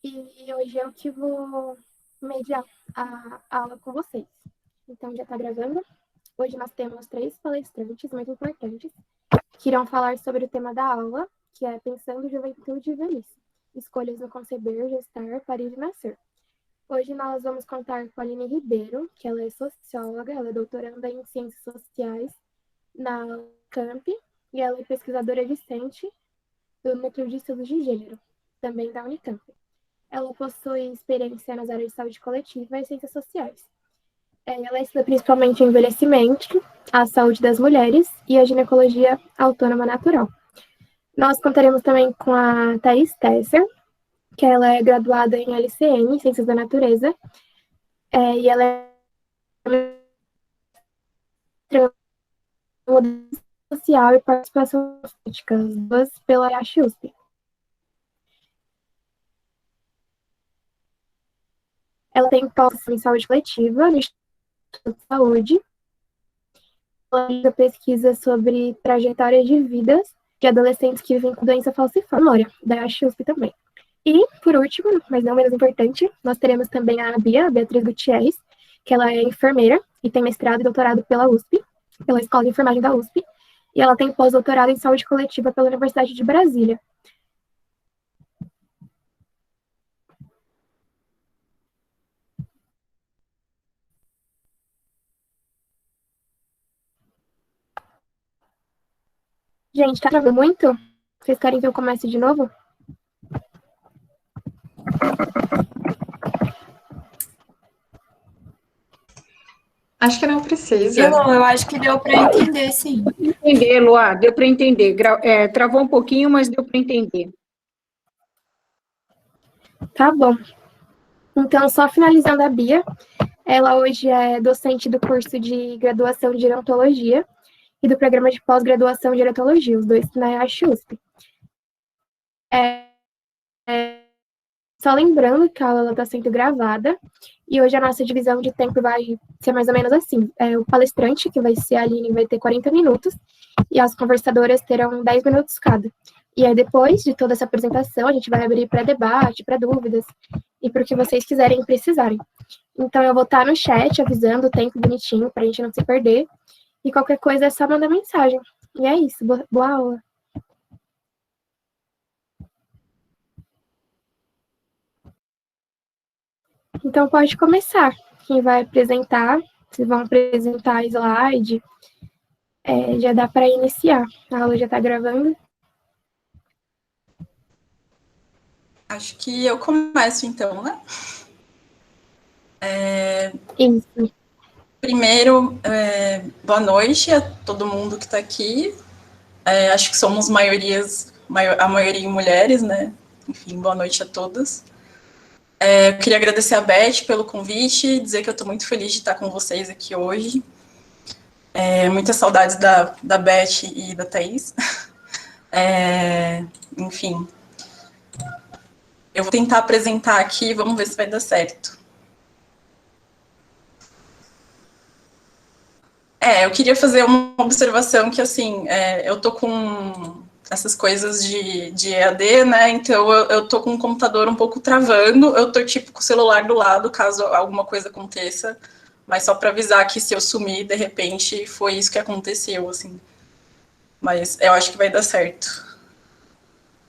e hoje eu que vou mediar a aula com vocês. Então, já está gravando? Hoje nós temos 3 palestrantes muito importantes que irão falar sobre o tema da aula, que é Pensando Juventude e Velhice, escolhas no conceber, gestar, parir e nascer. Hoje nós vamos contar com a Aline Ribeiro, que ela é socióloga, ela é doutoranda em Ciências Sociais na Camp, e ela é pesquisadora discente do Núcleo de Estudos de Gênero, também da Unicamp. Ela possui experiência nas áreas de saúde coletiva e ciências sociais. Ela estuda principalmente o envelhecimento, a saúde das mulheres e a ginecologia autônoma natural. Nós contaremos também com a Thais Tesser, que ela é graduada em LCN, Ciências da Natureza, e ela é social e participação política, duas pela USP. Ela tem pós em saúde coletiva no Instituto de Saúde. Ela realiza pesquisa sobre trajetória de vidas de adolescentes que vivem com doença falciforme, da USP também. E, por último, mas não menos importante, nós teremos também a Beatriz Gutierrez, que ela é enfermeira e tem mestrado e doutorado pela USP, pela Escola de Enfermagem da USP, e ela tem pós-doutorado em saúde coletiva pela Universidade de Brasília. Gente, tá travando muito? Vocês querem que eu comece de novo? Acho que não precisa. Eu acho que deu para entender, sim. Entender, Luá, deu para entender. Travou um pouquinho, mas deu para entender. Tá bom. Então, só finalizando a Bia, ela hoje é docente do curso de graduação de gerontologia e do programa de pós-graduação de gerontologia, os dois na USP. Só lembrando que a aula está sendo gravada, e hoje a nossa divisão de tempo vai ser mais ou menos assim. O palestrante, que vai ser a Aline, vai ter 40 minutos, e as conversadoras terão 10 minutos cada. E aí, depois de toda essa apresentação, a gente vai abrir para debate, para dúvidas, e para o que vocês quiserem e precisarem. Então, eu vou estar no chat avisando o tempo bonitinho, para a gente não se perder, e qualquer coisa é só mandar mensagem. E é isso, boa aula. Então, pode começar. Quem vai apresentar, vocês vão apresentar a slide, já dá para iniciar. A aula já está gravando. Acho que eu começo, então, né? Isso. Primeiro, boa noite a todo mundo que está aqui. Acho que somos a maioria em mulheres, né? Enfim, boa noite a todas. Eu queria agradecer a Beth pelo convite, dizer que eu estou muito feliz de estar com vocês aqui hoje. Muitas saudades da Beth e da Thaís. Enfim, eu vou tentar apresentar aqui, vamos ver se vai dar certo. Eu queria fazer uma observação que, assim, eu tô com essas coisas de EAD, né, então eu tô com o computador um pouco travando, eu tô, tipo, com o celular do lado, caso alguma coisa aconteça, mas só para avisar que se eu sumir, de repente, foi isso que aconteceu, assim. Mas eu acho que vai dar certo.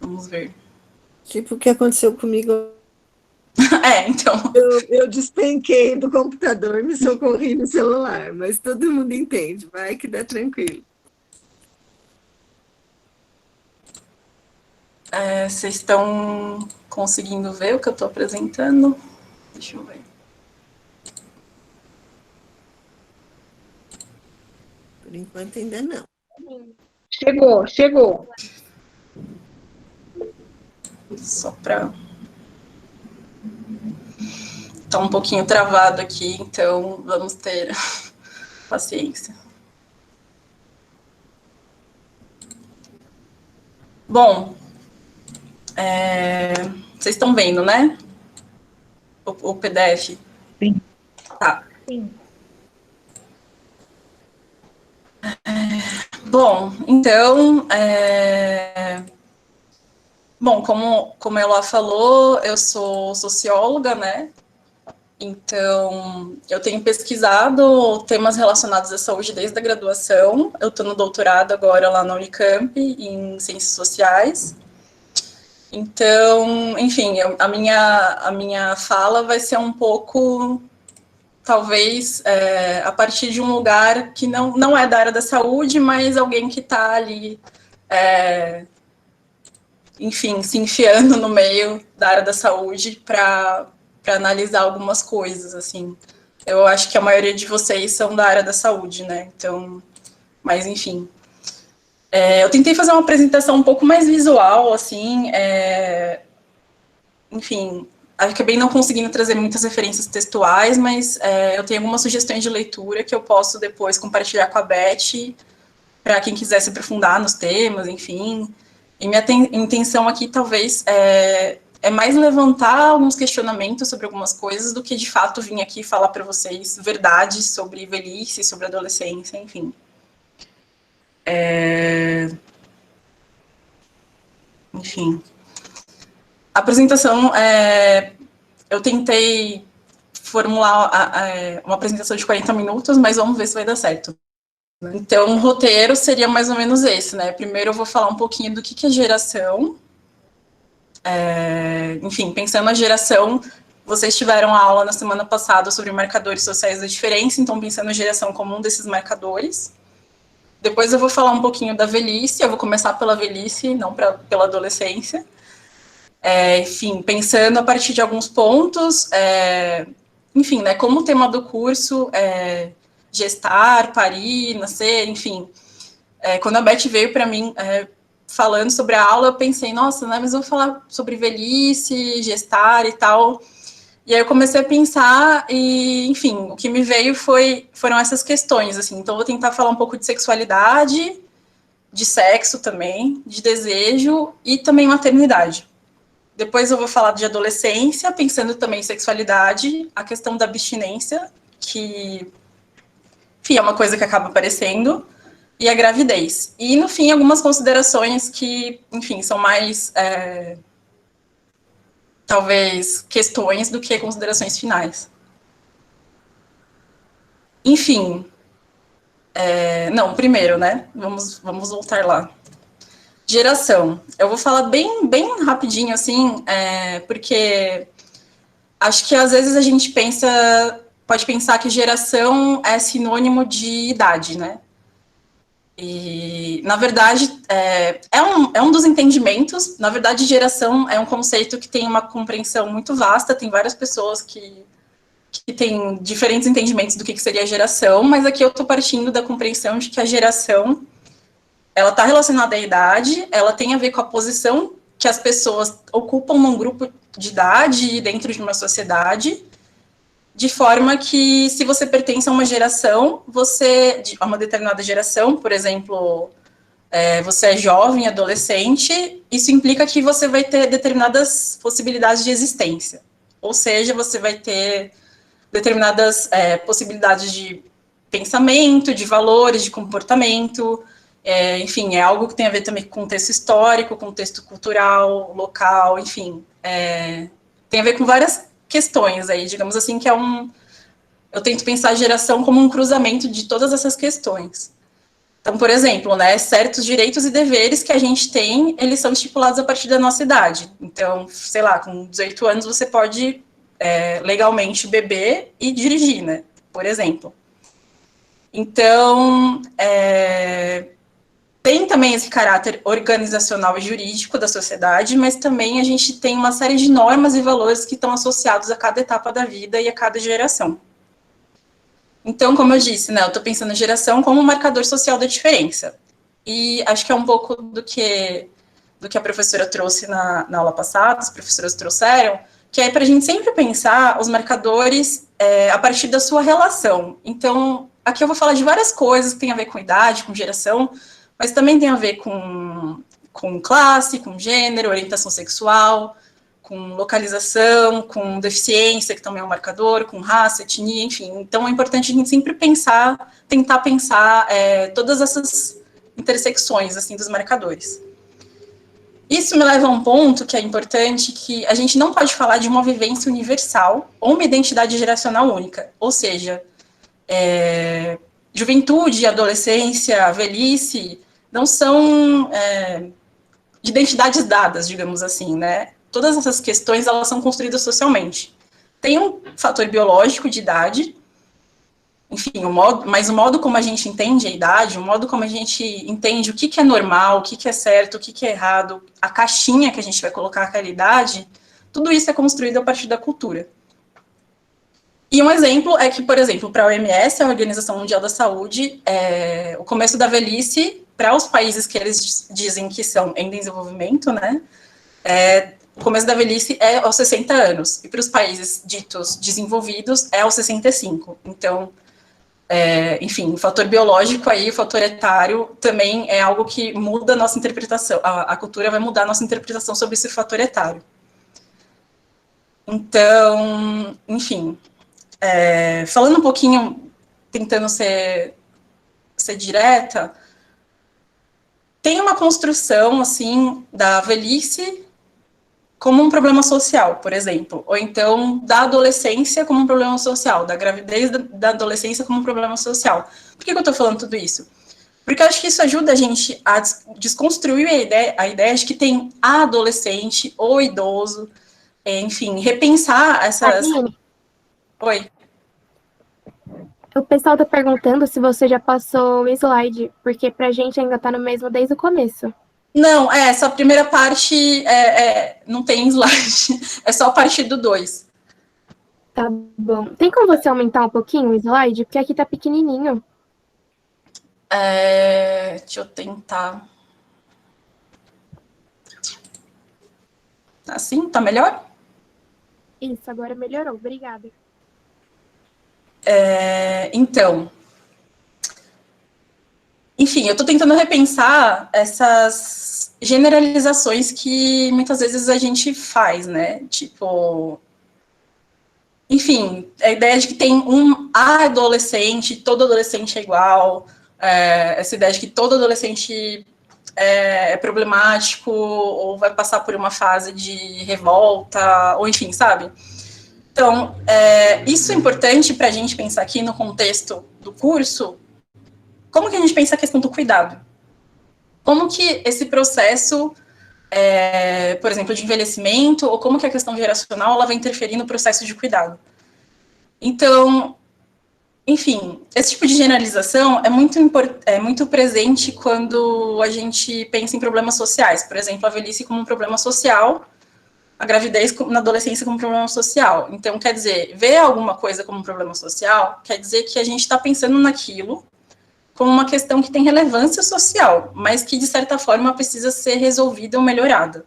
Vamos ver. Tipo o que aconteceu comigo. Então. Eu despenquei do computador e me socorri no celular, mas todo mundo entende, vai que dá tranquilo. Vocês estão conseguindo ver o que eu estou apresentando? Deixa eu ver. Por enquanto ainda não. Chegou. Só para... Está um pouquinho travado aqui, então vamos ter paciência. Bom, vocês estão vendo, né? O PDF? Sim. Tá. Sim. Bom, então, Bom, como a Eloá falou, eu sou socióloga, né? Então, eu tenho pesquisado temas relacionados à saúde desde a graduação. Eu estou no doutorado agora lá na Unicamp, em Ciências Sociais. Então, enfim, a minha fala vai ser um pouco, talvez, a partir de um lugar que não é da área da saúde, mas alguém que está ali, enfim, se enfiando no meio da área da saúde para analisar algumas coisas, assim. Eu acho que a maioria de vocês são da área da saúde, né? Então, mas enfim. Eu tentei fazer uma apresentação um pouco mais visual, assim, enfim, acabei não conseguindo trazer muitas referências textuais, mas eu tenho algumas sugestões de leitura que eu posso depois compartilhar com a Beth, para quem quiser se aprofundar nos temas, enfim. E minha intenção aqui, talvez, é mais levantar alguns questionamentos sobre algumas coisas do que, de fato, vir aqui falar para vocês verdades sobre velhice, sobre adolescência, enfim. Enfim. A apresentação, eu tentei formular uma apresentação de 40 minutos, mas vamos ver se vai dar certo. Então, o roteiro seria mais ou menos esse, né? Primeiro eu vou falar um pouquinho do que é geração. Enfim, pensando na geração, vocês tiveram a aula na semana passada sobre marcadores sociais da diferença, então pensando na geração como um desses marcadores. Depois eu vou falar um pouquinho da velhice, eu vou começar pela velhice, não pela adolescência. Enfim, pensando a partir de alguns pontos, enfim, né, como o tema do curso é gestar, parir, nascer, enfim. Quando a Beth veio para mim falando sobre a aula, eu pensei, nossa, né, mas eu vou falar sobre velhice, gestar e tal. E aí eu comecei a pensar e, enfim, o que me veio foram essas questões, assim. Então, eu vou tentar falar um pouco de sexualidade, de sexo também, de desejo e também maternidade. Depois eu vou falar de adolescência, pensando também em sexualidade, a questão da abstinência, que, enfim, é uma coisa que acaba aparecendo, e a gravidez. E, no fim, algumas considerações que, enfim, são mais, talvez, questões do que considerações finais. Enfim, não, primeiro, né, vamos voltar lá. Geração. Eu vou falar bem rapidinho, assim, porque acho que às vezes a gente pode pensar que geração é sinônimo de idade, né? E, na verdade, é um dos entendimentos. Na verdade, geração é um conceito que tem uma compreensão muito vasta, tem várias pessoas que têm diferentes entendimentos do que seria geração, mas aqui eu estou partindo da compreensão de que a geração ela está relacionada à idade, ela tem a ver com a posição que as pessoas ocupam num grupo de idade e dentro de uma sociedade, de forma que, se você pertence a uma geração, a uma determinada geração, por exemplo, você é jovem, adolescente, isso implica que você vai ter determinadas possibilidades de existência. Ou seja, você vai ter determinadas possibilidades de pensamento, de valores, de comportamento. Enfim, é algo que tem a ver também com contexto histórico, contexto cultural, local, enfim. Tem a ver com várias questões aí, digamos assim, que eu tento pensar a geração como um cruzamento de todas essas questões. Então, por exemplo, né, certos direitos e deveres que a gente tem, eles são estipulados a partir da nossa idade. Então, sei lá, com 18 anos você pode legalmente beber e dirigir, né, por exemplo. Então, tem também esse caráter organizacional e jurídico da sociedade, mas também a gente tem uma série de normas e valores que estão associados a cada etapa da vida e a cada geração. Então, como eu disse, né, eu estou pensando na geração como um marcador social da diferença. E acho que é um pouco do que a professora trouxe na aula passada, as professoras trouxeram, que é para a gente sempre pensar os marcadores a partir da sua relação. Então, aqui eu vou falar de várias coisas que têm a ver com idade, com geração, mas também tem a ver com classe, com gênero, orientação sexual, com localização, com deficiência, que também é um marcador, com raça, etnia, enfim. Então, é importante a gente sempre tentar pensar todas essas intersecções, assim, dos marcadores. Isso me leva a um ponto que é importante, que a gente não pode falar de uma vivência universal ou uma identidade geracional única. Ou seja, juventude, adolescência, velhice, não são identidades dadas, digamos assim, né? Todas essas questões, elas são construídas socialmente. Tem um fator biológico de idade, enfim, mas o modo como a gente entende a idade, o modo como a gente entende o que é normal, o que é certo, o que é errado, a caixinha que a gente vai colocar aquela idade, tudo isso é construído a partir da cultura. E um exemplo é que, por exemplo, para a OMS, a Organização Mundial da Saúde, o começo da velhice, para os países que eles dizem que são em desenvolvimento, né, o começo da velhice é aos 60 anos, e para os países ditos desenvolvidos é aos 65. Então, enfim, o fator biológico aí, o fator etário, também é algo que muda a nossa interpretação, a cultura vai mudar a nossa interpretação sobre esse fator etário. Então, enfim, falando um pouquinho, tentando ser direta, tem uma construção, assim, da velhice como um problema social, por exemplo, ou então da adolescência como um problema social, da gravidez da adolescência como um problema social. Por que eu estou falando tudo isso? Porque eu acho que isso ajuda a gente a desconstruir a ideia de que tem a adolescente ou idoso, enfim, repensar essas... Aline, Oi. o pessoal tá perguntando se você já passou o slide, porque pra gente ainda tá no mesmo desde o começo. Não, essa primeira parte não tem slide, é só a partir do 2. Tá bom. Tem como você aumentar um pouquinho o slide? Porque aqui tá pequenininho. Deixa eu tentar. Assim, tá melhor? Isso, agora melhorou. Obrigada. Então, enfim, eu tô tentando repensar essas generalizações que muitas vezes a gente faz, né? Tipo, enfim, a ideia de que tem um adolescente, todo adolescente é igual, essa ideia de que todo adolescente é problemático, ou vai passar por uma fase de revolta, ou enfim, sabe? Então, isso é importante para a gente pensar aqui no contexto do curso, como que a gente pensa a questão do cuidado? Como que esse processo, por exemplo, de envelhecimento, ou como que a questão geracional ela vai interferir no processo de cuidado? Então, enfim, esse tipo de generalização é muito presente quando a gente pensa em problemas sociais, por exemplo, a velhice como um problema social, a gravidez na adolescência como um problema social. Então, quer dizer, ver alguma coisa como um problema social, quer dizer que a gente está pensando naquilo como uma questão que tem relevância social, mas que, de certa forma, precisa ser resolvida ou melhorada.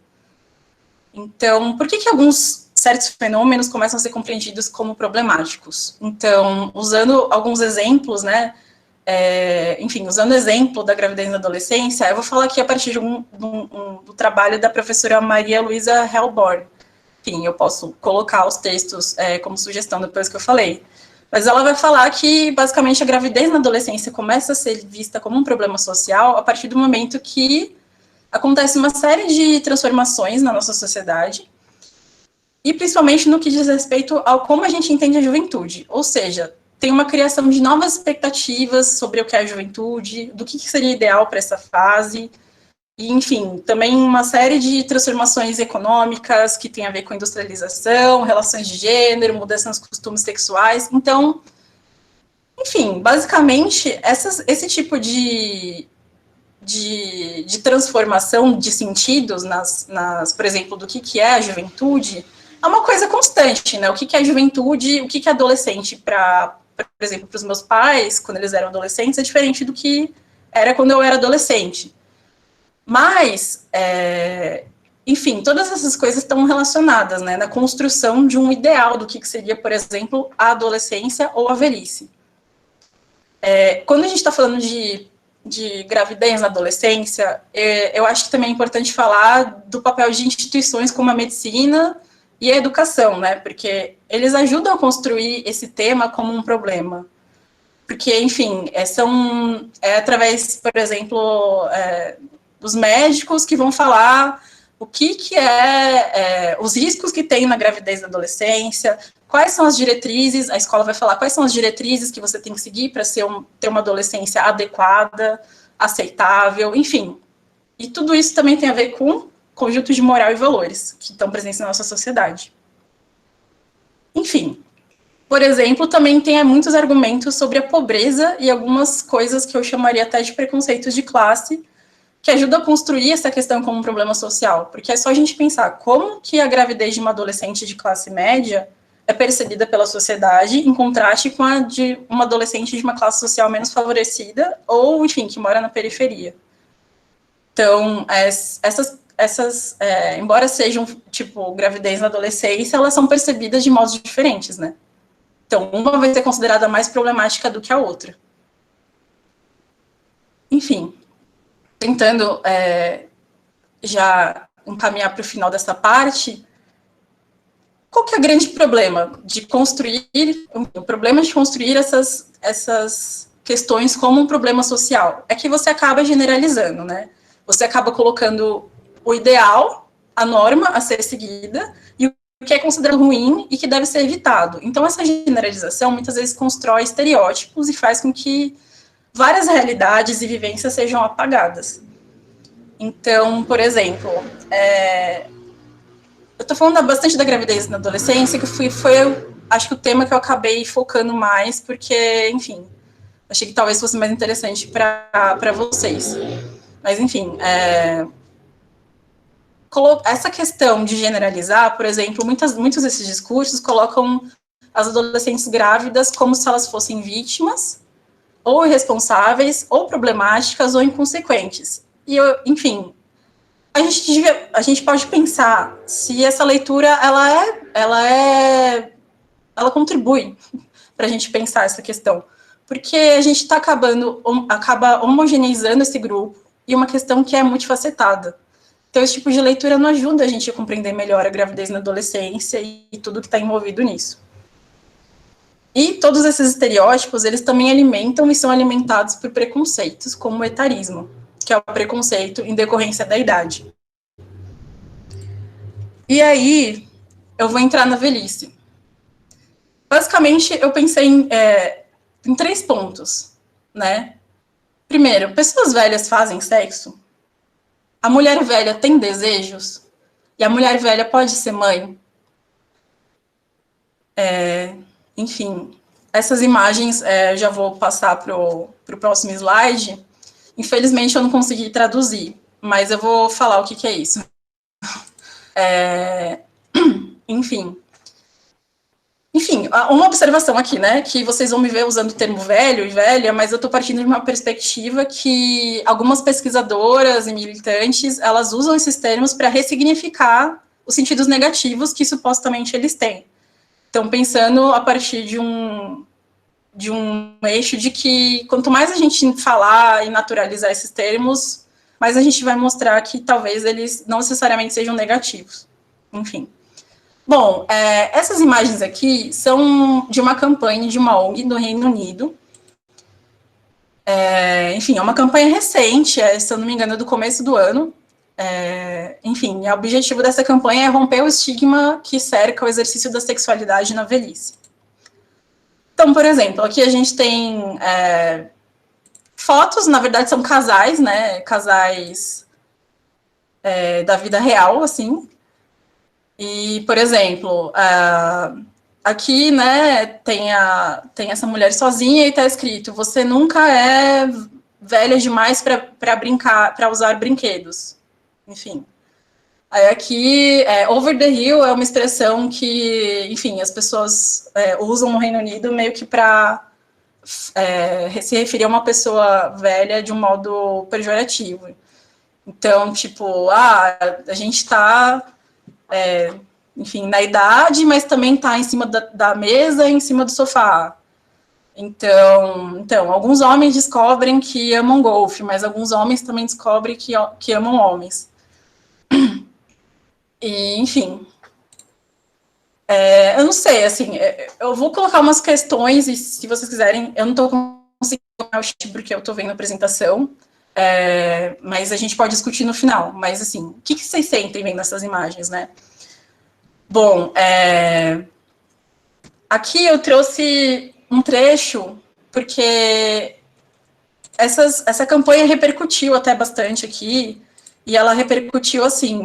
Então, por que alguns certos fenômenos começam a ser compreendidos como problemáticos? Então, usando alguns exemplos, né, enfim, usando o exemplo da gravidez na adolescência, eu vou falar aqui a partir do trabalho da professora Maria Luísa Hellborn. Enfim, eu posso colocar os textos como sugestão depois que eu falei. Mas ela vai falar que, basicamente, a gravidez na adolescência começa a ser vista como um problema social a partir do momento que acontece uma série de transformações na nossa sociedade, e principalmente no que diz respeito ao como a gente entende a juventude. Ou seja, tem uma criação de novas expectativas sobre o que é a juventude, do que seria ideal para essa fase, e, enfim, também uma série de transformações econômicas que tem a ver com industrialização, relações de gênero, mudança nos costumes sexuais. Então, enfim, basicamente, esse tipo de transformação de sentidos, por exemplo, do que é a juventude, é uma coisa constante, né? O que é juventude, o que é adolescente, por exemplo, para os meus pais, quando eles eram adolescentes, é diferente do que era quando eu era adolescente. Mas, enfim, todas essas coisas estão relacionadas, né, na construção de um ideal do que seria, por exemplo, a adolescência ou a velhice. Quando a gente está falando de gravidez na adolescência, eu acho que também é importante falar do papel de instituições como a medicina e a educação, né, porque eles ajudam a construir esse tema como um problema. Porque, enfim, através, por exemplo, dos médicos que vão falar o que os riscos que tem na gravidez da adolescência, quais são as diretrizes, a escola vai falar quais são as diretrizes que você tem que seguir para ter uma adolescência adequada, aceitável, enfim. E tudo isso também tem a ver com conjunto de moral e valores que estão presentes na nossa sociedade. Enfim, por exemplo, também tem muitos argumentos sobre a pobreza e algumas coisas que eu chamaria até de preconceitos de classe, que ajudam a construir essa questão como um problema social, porque é só a gente pensar como que a gravidez de uma adolescente de classe média é percebida pela sociedade em contraste com a de uma adolescente de uma classe social menos favorecida ou, enfim, que mora na periferia. Então, embora sejam, tipo, gravidez na adolescência, elas são percebidas de modos diferentes, né? Então, uma vai ser considerada mais problemática do que a outra. Enfim, tentando já encaminhar para o final dessa parte, qual que é o grande problema de construir, o problema de construir essas questões como um problema social? É que você acaba generalizando, né? Você acaba colocando o ideal, a norma a ser seguida, e o que é considerado ruim e que deve ser evitado. Então, essa generalização, muitas vezes, constrói estereótipos e faz com que várias realidades e vivências sejam apagadas. Então, por exemplo, eu estou falando bastante da gravidez na adolescência, que acho que o tema que eu acabei focando mais, porque, enfim, achei que talvez fosse mais interessante para vocês. Mas, enfim, essa questão de generalizar, por exemplo, muitos desses discursos colocam as adolescentes grávidas como se elas fossem vítimas, ou irresponsáveis, ou problemáticas, ou inconsequentes. E, enfim, a gente pode pensar se essa leitura, ela contribui para a gente pensar essa questão. Porque a gente acaba homogeneizando esse grupo, e uma questão que é multifacetada. Então, esse tipo de leitura não ajuda a gente a compreender melhor a gravidez na adolescência e tudo que está envolvido nisso. E todos esses estereótipos, eles também alimentam e são alimentados por preconceitos, como o etarismo, que é o preconceito em decorrência da idade. E aí, eu vou entrar na velhice. Basicamente, eu pensei em 3 pontos, né? Primeiro, pessoas velhas fazem sexo? A mulher velha tem desejos? E a mulher velha pode ser mãe? Enfim, essas imagens, já vou passar para o próximo slide. Infelizmente, eu não consegui traduzir, mas eu vou falar o que é isso. Enfim, uma observação aqui, né, que vocês vão me ver usando o termo velho e velha, mas eu estou partindo de uma perspectiva que algumas pesquisadoras e militantes, elas usam esses termos para ressignificar os sentidos negativos que supostamente eles têm. Então, pensando a partir de um eixo de que quanto mais a gente falar e naturalizar esses termos, mais a gente vai mostrar que talvez eles não necessariamente sejam negativos. Enfim. Bom, essas imagens aqui são de uma campanha de uma ONG do Reino Unido. Enfim, é uma campanha recente, se eu não me engano, é do começo do ano. Enfim, o objetivo dessa campanha é romper o estigma que cerca o exercício da sexualidade na velhice. Então, por exemplo, aqui a gente tem fotos, na verdade são casais, né, casais da vida real, assim. E, por exemplo, aqui, né, tem essa mulher sozinha e está escrito: você nunca é velha demais para brincar, para usar brinquedos. Enfim. Aí aqui, over the hill é uma expressão que, enfim, as pessoas usam no Reino Unido meio que para se referir a uma pessoa velha de um modo pejorativo. Então, tipo, a gente está, enfim, na idade, mas também está em cima da mesa e em cima do sofá. Então, alguns homens descobrem que amam golfe, mas alguns homens também descobrem que amam homens. E, enfim, eu não sei, assim, eu vou colocar umas questões, e se vocês quiserem, eu não estou conseguindo colocar o chat porque eu estou vendo a apresentação, Mas a gente pode discutir no final. Mas, assim, o que vocês sentem vendo essas imagens, né? Bom, aqui eu trouxe um trecho, porque essa campanha repercutiu até bastante aqui, e ela repercutiu, assim,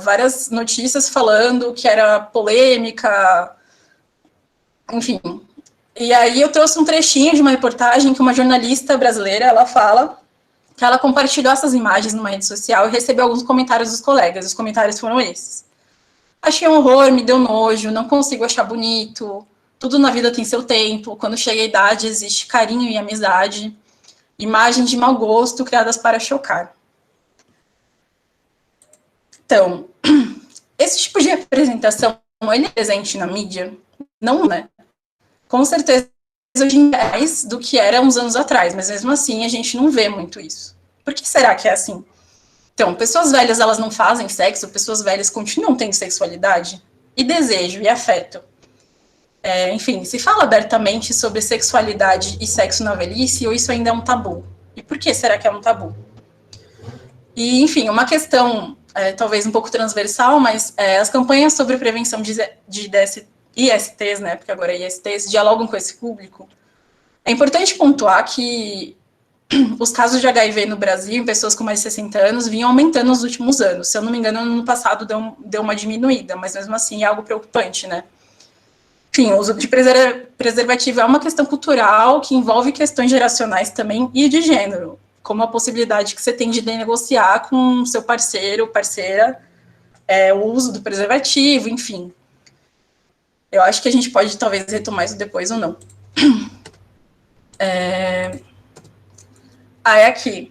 várias notícias falando que era polêmica, enfim. E aí eu trouxe um trechinho de uma reportagem que uma jornalista brasileira, ela fala que ela compartilhou essas imagens numa rede social e recebeu alguns comentários dos colegas. Os comentários foram esses: achei um horror, me deu nojo, não consigo achar bonito, tudo na vida tem seu tempo, quando chega a idade existe carinho e amizade, imagens de mau gosto criadas para chocar. Então, esse tipo de representação, ele é presente na mídia? Não, né? Com certeza, hoje em dia é mais do que era uns anos atrás, mas mesmo assim a gente não vê muito isso. Por que será que é assim? Então, pessoas velhas, elas não fazem sexo, pessoas velhas continuam tendo sexualidade e desejo e afeto. Enfim, se fala abertamente sobre sexualidade e sexo na velhice, ou isso ainda é um tabu? E por que será que é um tabu? E, enfim, uma questão talvez um pouco transversal, mas as campanhas sobre prevenção de ISTs, né, porque agora é ISTs, dialogam com esse público. É importante pontuar que os casos de HIV no Brasil, em pessoas com mais de 60 anos, vinham aumentando nos últimos anos. Se eu não me engano, no ano passado deu uma diminuída, mas mesmo assim é algo preocupante, né? Enfim, o uso de preservativo é uma questão cultural que envolve questões geracionais também e de gênero, como a possibilidade que você tem de negociar com seu parceiro, parceira, o uso do preservativo, enfim. Eu acho que a gente pode talvez retomar isso depois ou não. Aí aqui,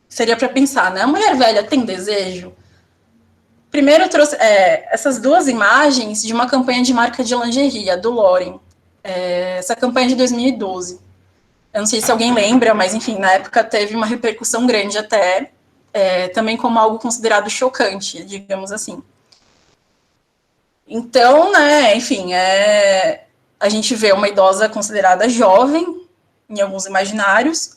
seria para pensar, né? A mulher velha tem desejo? Primeiro eu trouxe essas duas imagens de uma campanha de marca de lingerie, a do Lauren. Essa campanha é de 2012. Eu não sei se alguém lembra, mas enfim, na época teve uma repercussão grande até, também como algo considerado chocante, digamos assim. Então, né, enfim, a gente vê uma idosa considerada jovem, em alguns imaginários.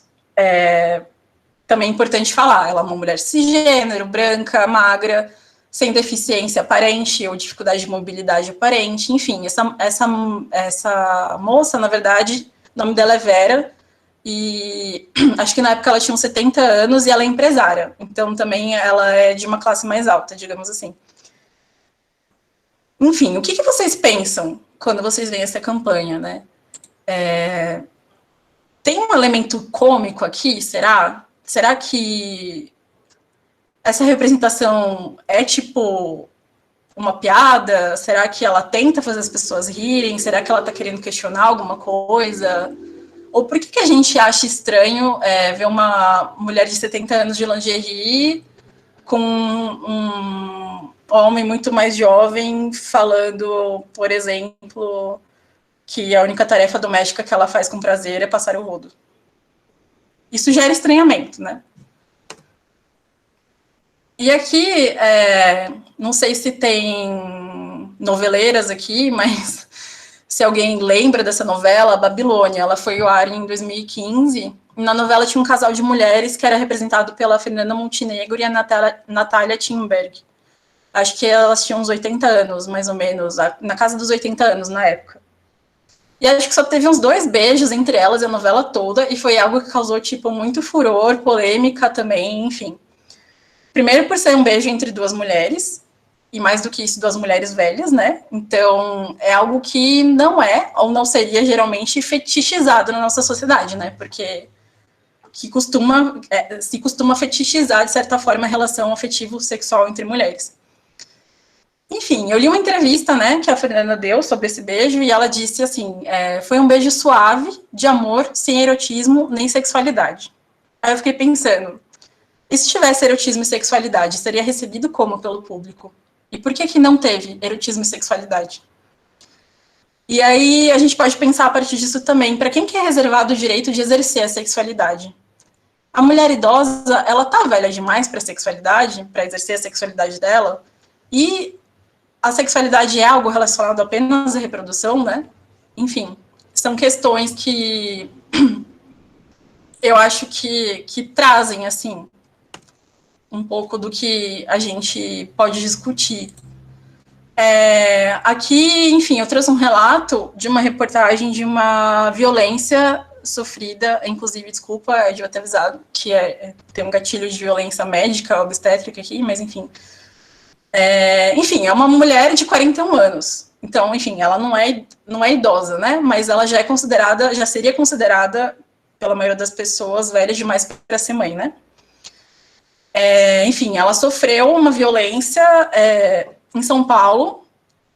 Também é importante falar, ela é uma mulher cisgênero, branca, magra, sem deficiência aparente ou dificuldade de mobilidade aparente, enfim, essa moça, na verdade, o nome dela é Vera, e acho que na época ela tinha uns 70 anos e ela é empresária, então também ela é de uma classe mais alta, digamos assim. Enfim, o que vocês pensam quando vocês veem essa campanha, né? Tem um elemento cômico aqui, será? Será que essa representação é tipo uma piada? Será que ela tenta fazer as pessoas rirem? Será que ela está querendo questionar alguma coisa? Ou por que a gente acha estranho ver uma mulher de 70 anos de lingerie com um homem muito mais jovem falando, por exemplo, que a única tarefa doméstica que ela faz com prazer é passar o rodo? Isso gera estranhamento, né? E aqui, não sei se tem noveleiras aqui, mas se alguém lembra dessa novela, Babilônia, ela foi ao ar em 2015. E na novela tinha um casal de mulheres que era representado pela Fernanda Montenegro e a Natália Timberg. Acho que elas tinham uns 80 anos, mais ou menos, na casa dos 80 anos na época. E acho que só teve uns 2 beijos entre elas a novela toda, e foi algo que causou, tipo, muito furor, polêmica também, enfim. Primeiro por ser um beijo entre 2 mulheres, e mais do que isso, 2 mulheres velhas, né? Então, é algo que não é, ou não seria geralmente fetichizado na nossa sociedade, né? Porque se costuma fetichizar, de certa forma, a relação afetivo-sexual entre mulheres. Enfim, eu li uma entrevista, né, que a Fernanda deu sobre esse beijo, e ela disse assim, foi um beijo suave, de amor, sem erotismo, nem sexualidade. Aí eu fiquei pensando, e se tivesse erotismo e sexualidade, seria recebido como pelo público? E por que não teve erotismo e sexualidade? E aí a gente pode pensar a partir disso também, para quem que é reservado o direito de exercer a sexualidade? A mulher idosa, ela tá velha demais para a sexualidade, para exercer a sexualidade dela, e a sexualidade é algo relacionado apenas à reprodução, né? Enfim, são questões que eu acho que trazem, assim, um pouco do que a gente pode discutir. Aqui, enfim, eu trouxe um relato de uma reportagem de uma violência sofrida, inclusive, desculpa, eu devia ter avisado, que tem um gatilho de violência médica, obstétrica aqui, mas enfim. Enfim, é uma mulher de 41 anos. Então, enfim, ela não é idosa, né? Mas ela já seria considerada, pela maioria das pessoas, velha demais para ser mãe, né? Enfim, ela sofreu uma violência em São Paulo,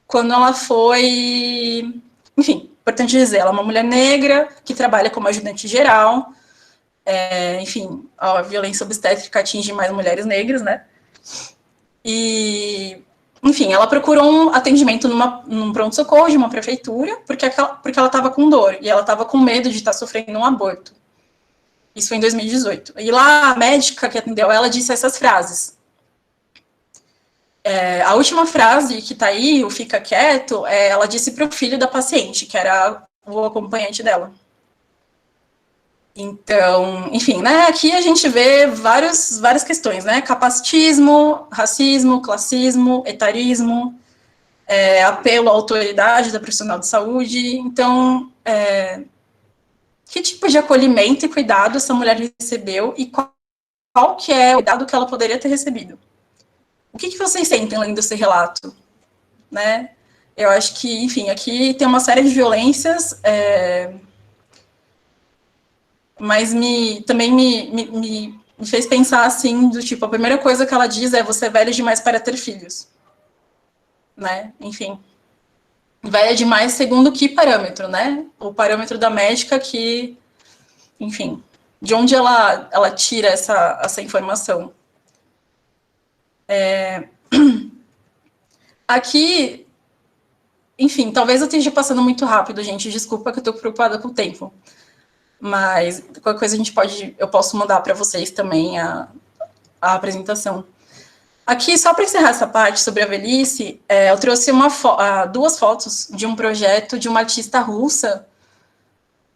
quando ela foi... Enfim, importante dizer, ela é uma mulher negra que trabalha como ajudante geral. Enfim, a violência obstétrica atinge mais mulheres negras, né? E, enfim, ela procurou um atendimento num pronto-socorro de uma prefeitura, porque ela estava com dor, e ela estava com medo de estar sofrendo um aborto. Isso foi em 2018. E lá, a médica que atendeu ela disse essas frases. A última frase que está aí, o fica quieto, ela disse para o filho da paciente, que era o acompanhante dela. Então, enfim, né, aqui a gente vê várias questões, né, capacitismo, racismo, classismo, etarismo, apelo à autoridade da profissional de saúde. Então, que tipo de acolhimento e cuidado essa mulher recebeu e qual que é o cuidado que ela poderia ter recebido? O que vocês sentem lendo esse relato, né? Eu acho que, enfim, aqui tem uma série de violências, mas também me fez pensar, assim, do tipo, a primeira coisa que ela diz é: você é velha demais para ter filhos, né? Enfim, velha demais segundo que parâmetro, né? O parâmetro da médica que, enfim, de onde ela tira essa informação. Aqui, enfim, talvez eu esteja passando muito rápido, gente, desculpa que eu estou preocupada com o tempo, mas qualquer coisa eu posso mandar para vocês também a apresentação. Aqui, só para encerrar essa parte sobre a velhice, eu trouxe duas fotos de um projeto de uma artista russa,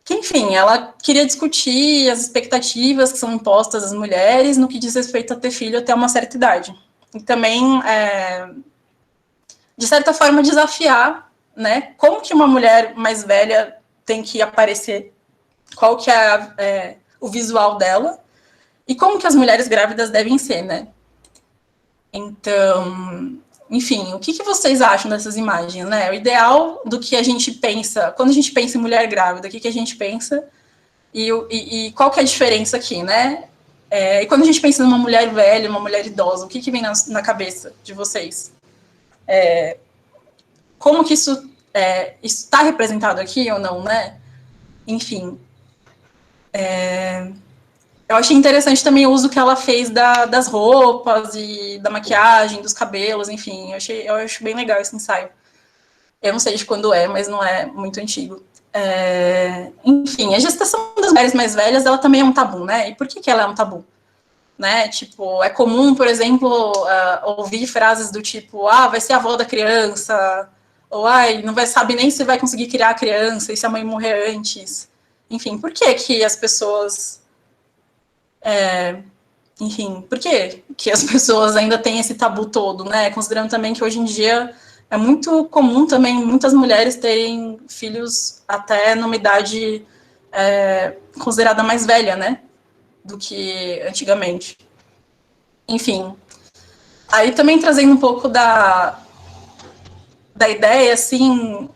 que, enfim, ela queria discutir as expectativas que são impostas às mulheres no que diz respeito a ter filho até uma certa idade. E também, de certa forma, desafiar, né, como que uma mulher mais velha tem que aparecer, qual que é o visual dela, e como que as mulheres grávidas devem ser, né? Então, enfim, o que vocês acham dessas imagens, né? O ideal do que a gente pensa, quando a gente pensa em mulher grávida, o que a gente pensa, e qual que é a diferença aqui, né? E quando a gente pensa numa mulher velha, uma mulher idosa, o que vem na cabeça de vocês? Como que isso está representado aqui ou não, né? Enfim. Eu achei interessante também o uso que ela fez das roupas e da maquiagem, dos cabelos, enfim. Eu acho bem legal esse ensaio. Eu não sei de quando mas não é muito antigo. Enfim, a gestação das mulheres mais velhas, ela também é um tabu, né? E por que ela é um tabu? Né? Tipo, é comum, por exemplo, ouvir frases do tipo: vai ser a avó da criança, ou não sabe nem se vai conseguir criar a criança, e se a mãe morrer antes. Enfim, por que as pessoas... enfim, por que as pessoas ainda têm esse tabu todo, né? Considerando também que hoje em dia é muito comum também muitas mulheres terem filhos até numa idade considerada mais velha, né? Do que antigamente. Enfim. Aí também trazendo um pouco da ideia, assim...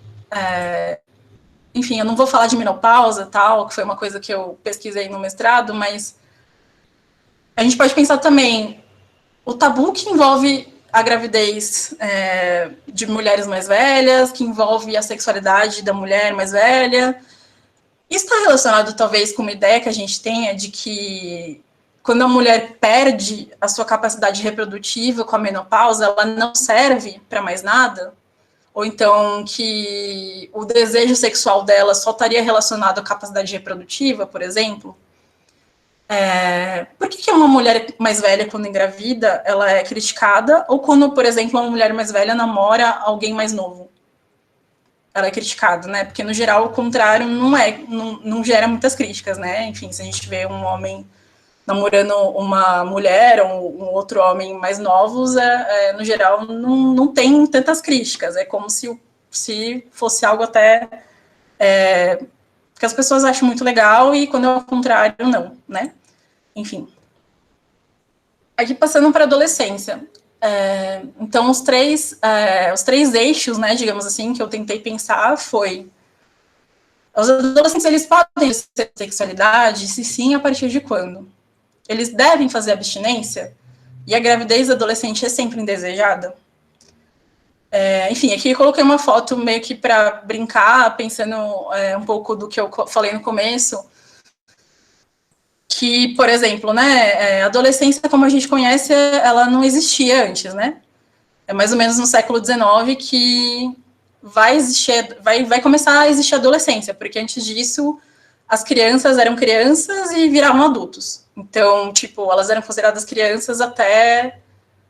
enfim, eu não vou falar de menopausa, tal, que foi uma coisa que eu pesquisei no mestrado, mas a gente pode pensar também o tabu que envolve a gravidez de mulheres mais velhas, que envolve a sexualidade da mulher mais velha. Isso está relacionado, talvez, com uma ideia que a gente tenha de que quando a mulher perde a sua capacidade reprodutiva com a menopausa, ela não serve para mais nada? Ou então que o desejo sexual dela só estaria relacionado à capacidade reprodutiva, por exemplo? Por que uma mulher mais velha, quando engravida, ela é criticada, ou quando, por exemplo, uma mulher mais velha namora alguém mais novo? ela é criticada, né? Porque, no geral, o contrário não gera muitas críticas, né? Enfim, se a gente vê um homem namorando uma mulher ou um outro homem mais novos, no geral, não tem tantas críticas. É como se fosse algo até que as pessoas acham muito legal e, quando é o contrário, não, né? Enfim. Aqui, passando para a adolescência. Então, os três eixos, né, digamos assim, que eu tentei pensar foi: os adolescentes, eles podem ter sexualidade? Se sim, a partir de quando? Eles devem fazer abstinência? E a gravidez adolescente é sempre indesejada? Enfim, aqui eu coloquei uma foto meio que para brincar, pensando um pouco do que eu falei no começo, que, por exemplo, né, a adolescência, como a gente conhece, ela não existia antes, né? É mais ou menos no século XIX que vai começar a existir a adolescência, porque antes disso as crianças eram crianças e viravam adultos. Então, tipo, elas eram consideradas crianças até,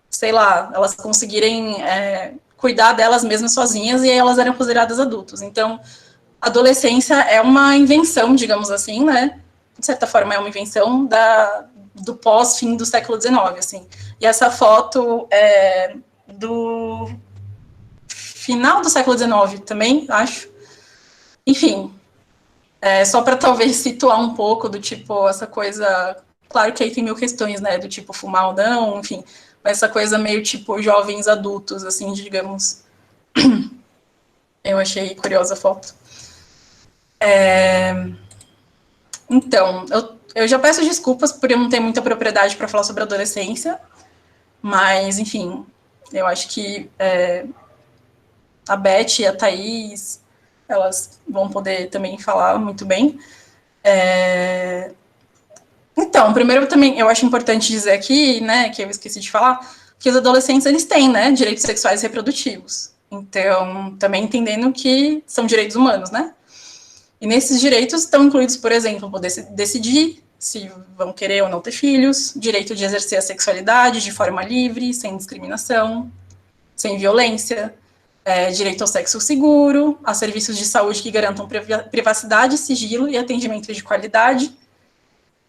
sei lá, elas conseguirem cuidar delas mesmas sozinhas, e aí elas eram consideradas adultos. Então, a adolescência é uma invenção, digamos assim, né? De certa forma, é uma invenção do pós-fim do século XIX, assim. E essa foto é do final do século XIX também, acho. Enfim, só para talvez situar um pouco do tipo, essa coisa... Claro que aí tem mil questões, né, do tipo fumar ou não, enfim, mas essa coisa meio tipo jovens adultos, assim, digamos. Eu achei curiosa a foto. Então, eu já peço desculpas por eu não ter muita propriedade para falar sobre a adolescência, mas, enfim, eu acho que a Beth e a Thaís, elas vão poder também falar muito bem. Então, primeiro também, eu acho importante dizer aqui, né, que eu esqueci de falar, que os adolescentes, eles têm, né, direitos sexuais e reprodutivos. Então, também entendendo que são direitos humanos, né? E nesses direitos estão incluídos, por exemplo, poder decidir se vão querer ou não ter filhos, direito de exercer a sexualidade de forma livre, sem discriminação, sem violência, direito ao sexo seguro, a serviços de saúde que garantam privacidade, sigilo e atendimento de qualidade,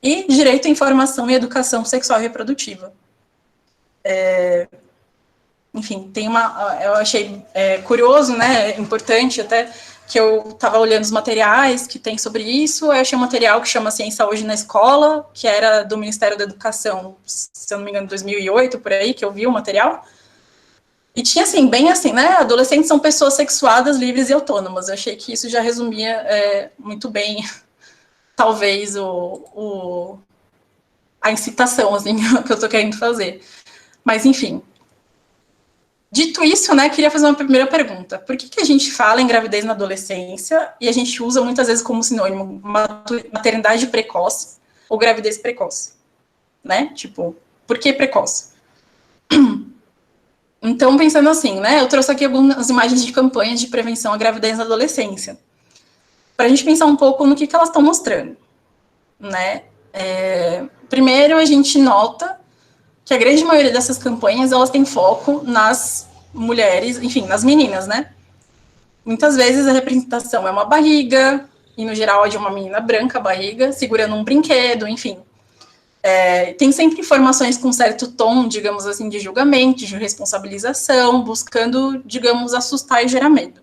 e direito à informação e educação sexual e reprodutiva. Enfim, eu achei curioso, né, importante até, que eu estava olhando os materiais que tem sobre isso. Eu achei um material que chama Ciência Hoje na Escola, que era do Ministério da Educação, se eu não me engano, 2008, por aí, que eu vi o material. E tinha, assim, bem assim, né, adolescentes são pessoas sexuadas, livres e autônomas. Eu achei que isso já resumia muito bem, talvez, a incitação, assim, que eu estou querendo fazer. Mas, enfim. Dito isso, né, queria fazer uma primeira pergunta. Por que a gente fala em gravidez na adolescência e a gente usa muitas vezes como sinônimo maternidade precoce ou gravidez precoce? Né? Tipo, por que precoce? Então, pensando assim, né, eu trouxe aqui algumas imagens de campanhas de prevenção à gravidez na adolescência, para a gente pensar um pouco no que elas estão mostrando, né? Primeiro, a gente nota que a grande maioria dessas campanhas, elas têm foco nas mulheres, enfim, nas meninas, né? Muitas vezes a representação é uma barriga, e no geral é de uma menina branca, a barriga, segurando um brinquedo, enfim. Tem sempre informações com certo tom, digamos assim, de julgamento, de responsabilização, buscando, digamos, assustar e gerar medo.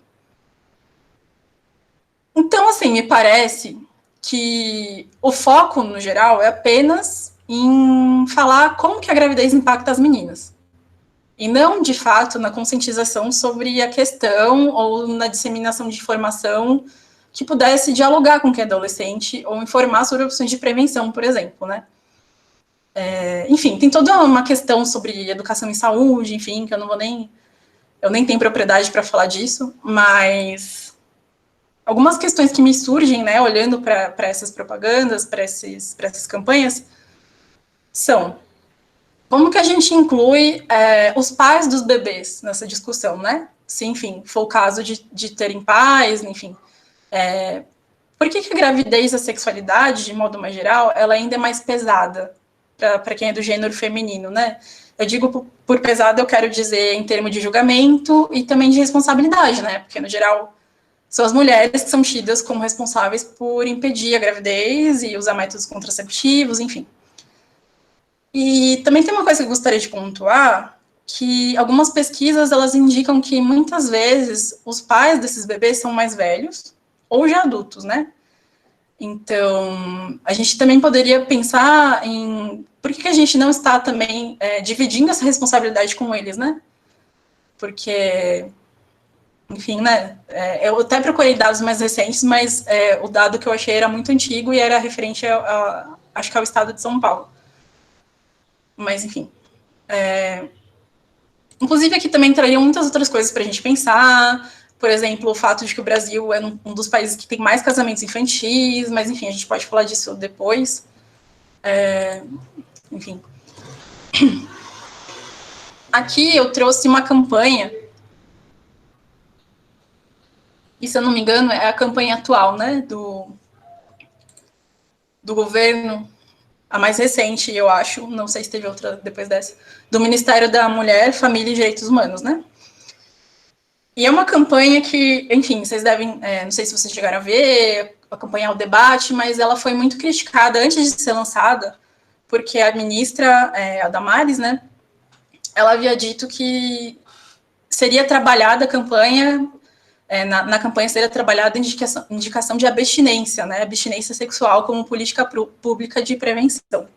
Então, assim, me parece que o foco, no geral, é apenas em falar como que a gravidez impacta as meninas. E não, de fato, na conscientização sobre a questão ou na disseminação de informação que pudesse dialogar com quem é adolescente ou informar sobre opções de prevenção, por exemplo, né? Enfim, tem toda uma questão sobre educação em saúde, enfim, que eu nem tenho propriedade para falar disso, mas algumas questões que me surgem, né, olhando para essas propagandas, para essas campanhas, são: como que a gente inclui os pais dos bebês nessa discussão, né? Se, enfim, for o caso de terem pais, enfim. Por que a gravidez e a sexualidade, de modo mais geral, ela ainda é mais pesada para quem é do gênero feminino, né? Eu digo por pesada, eu quero dizer em termos de julgamento e também de responsabilidade, né? Porque, no geral, são as mulheres que são tidas como responsáveis por impedir a gravidez e usar métodos contraceptivos, enfim. E também tem uma coisa que eu gostaria de pontuar, que algumas pesquisas, elas indicam que muitas vezes os pais desses bebês são mais velhos ou já adultos, né? Então, a gente também poderia pensar em por que a gente não está também dividindo essa responsabilidade com eles, né? Porque, enfim, né? Eu até procurei dados mais recentes, mas o dado que eu achei era muito antigo e era referente, acho que ao estado de São Paulo. Mas, enfim. Inclusive, aqui também trariam muitas outras coisas para a gente pensar. Por exemplo, o fato de que o Brasil é um dos países que tem mais casamentos infantis, mas, enfim, a gente pode falar disso depois. Enfim. Aqui eu trouxe uma campanha, e se eu não me engano, é a campanha atual, né, do governo, a mais recente, eu acho, não sei se teve outra depois dessa, do Ministério da Mulher, Família e Direitos Humanos, né? E é uma campanha que, enfim, vocês devem, não sei se vocês chegaram a ver, acompanhar o debate, mas ela foi muito criticada antes de ser lançada, porque a ministra, a Damares, né, ela havia dito que seria trabalhada a campanha, na campanha seria trabalhada a indicação de abstinência, né, abstinência sexual como política pública de prevenção.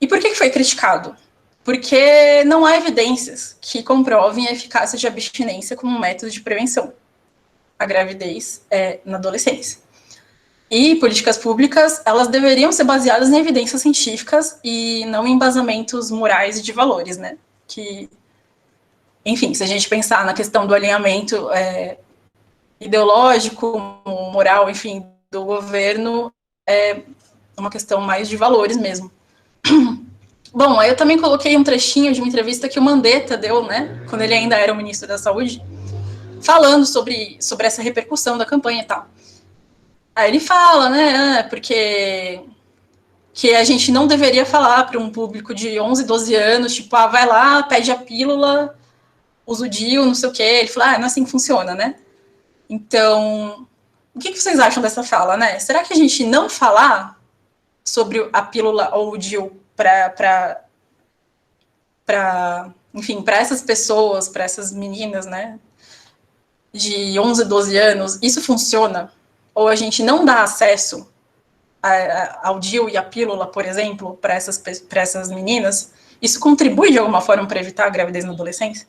E por que foi criticado? Porque não há evidências que comprovem a eficácia de abstinência como um método de prevenção à gravidez na adolescência. E políticas públicas, elas deveriam ser baseadas em evidências científicas e não em embasamentos morais e de valores, né? Que, enfim, se a gente pensar na questão do alinhamento ideológico, moral, enfim, do governo, é uma questão mais de valores mesmo. Bom, aí eu também coloquei um trechinho de uma entrevista que o Mandetta deu, né, quando ele ainda era o ministro da Saúde, falando sobre essa repercussão da campanha e tal. Aí ele fala, né, porque que a gente não deveria falar para um público de 11, 12 anos, tipo, vai lá, pede a pílula, usa o DIU, não sei o quê. Ele fala, não é assim que funciona, né? Então, o que vocês acham dessa fala, né? Será que a gente não falar sobre a pílula ou o DIU enfim, para essas pessoas, para essas meninas, né, de 11, 12 anos, isso funciona? Ou a gente não dá acesso ao DIU e à pílula, por exemplo, para essas meninas, isso contribui de alguma forma para evitar a gravidez na adolescência?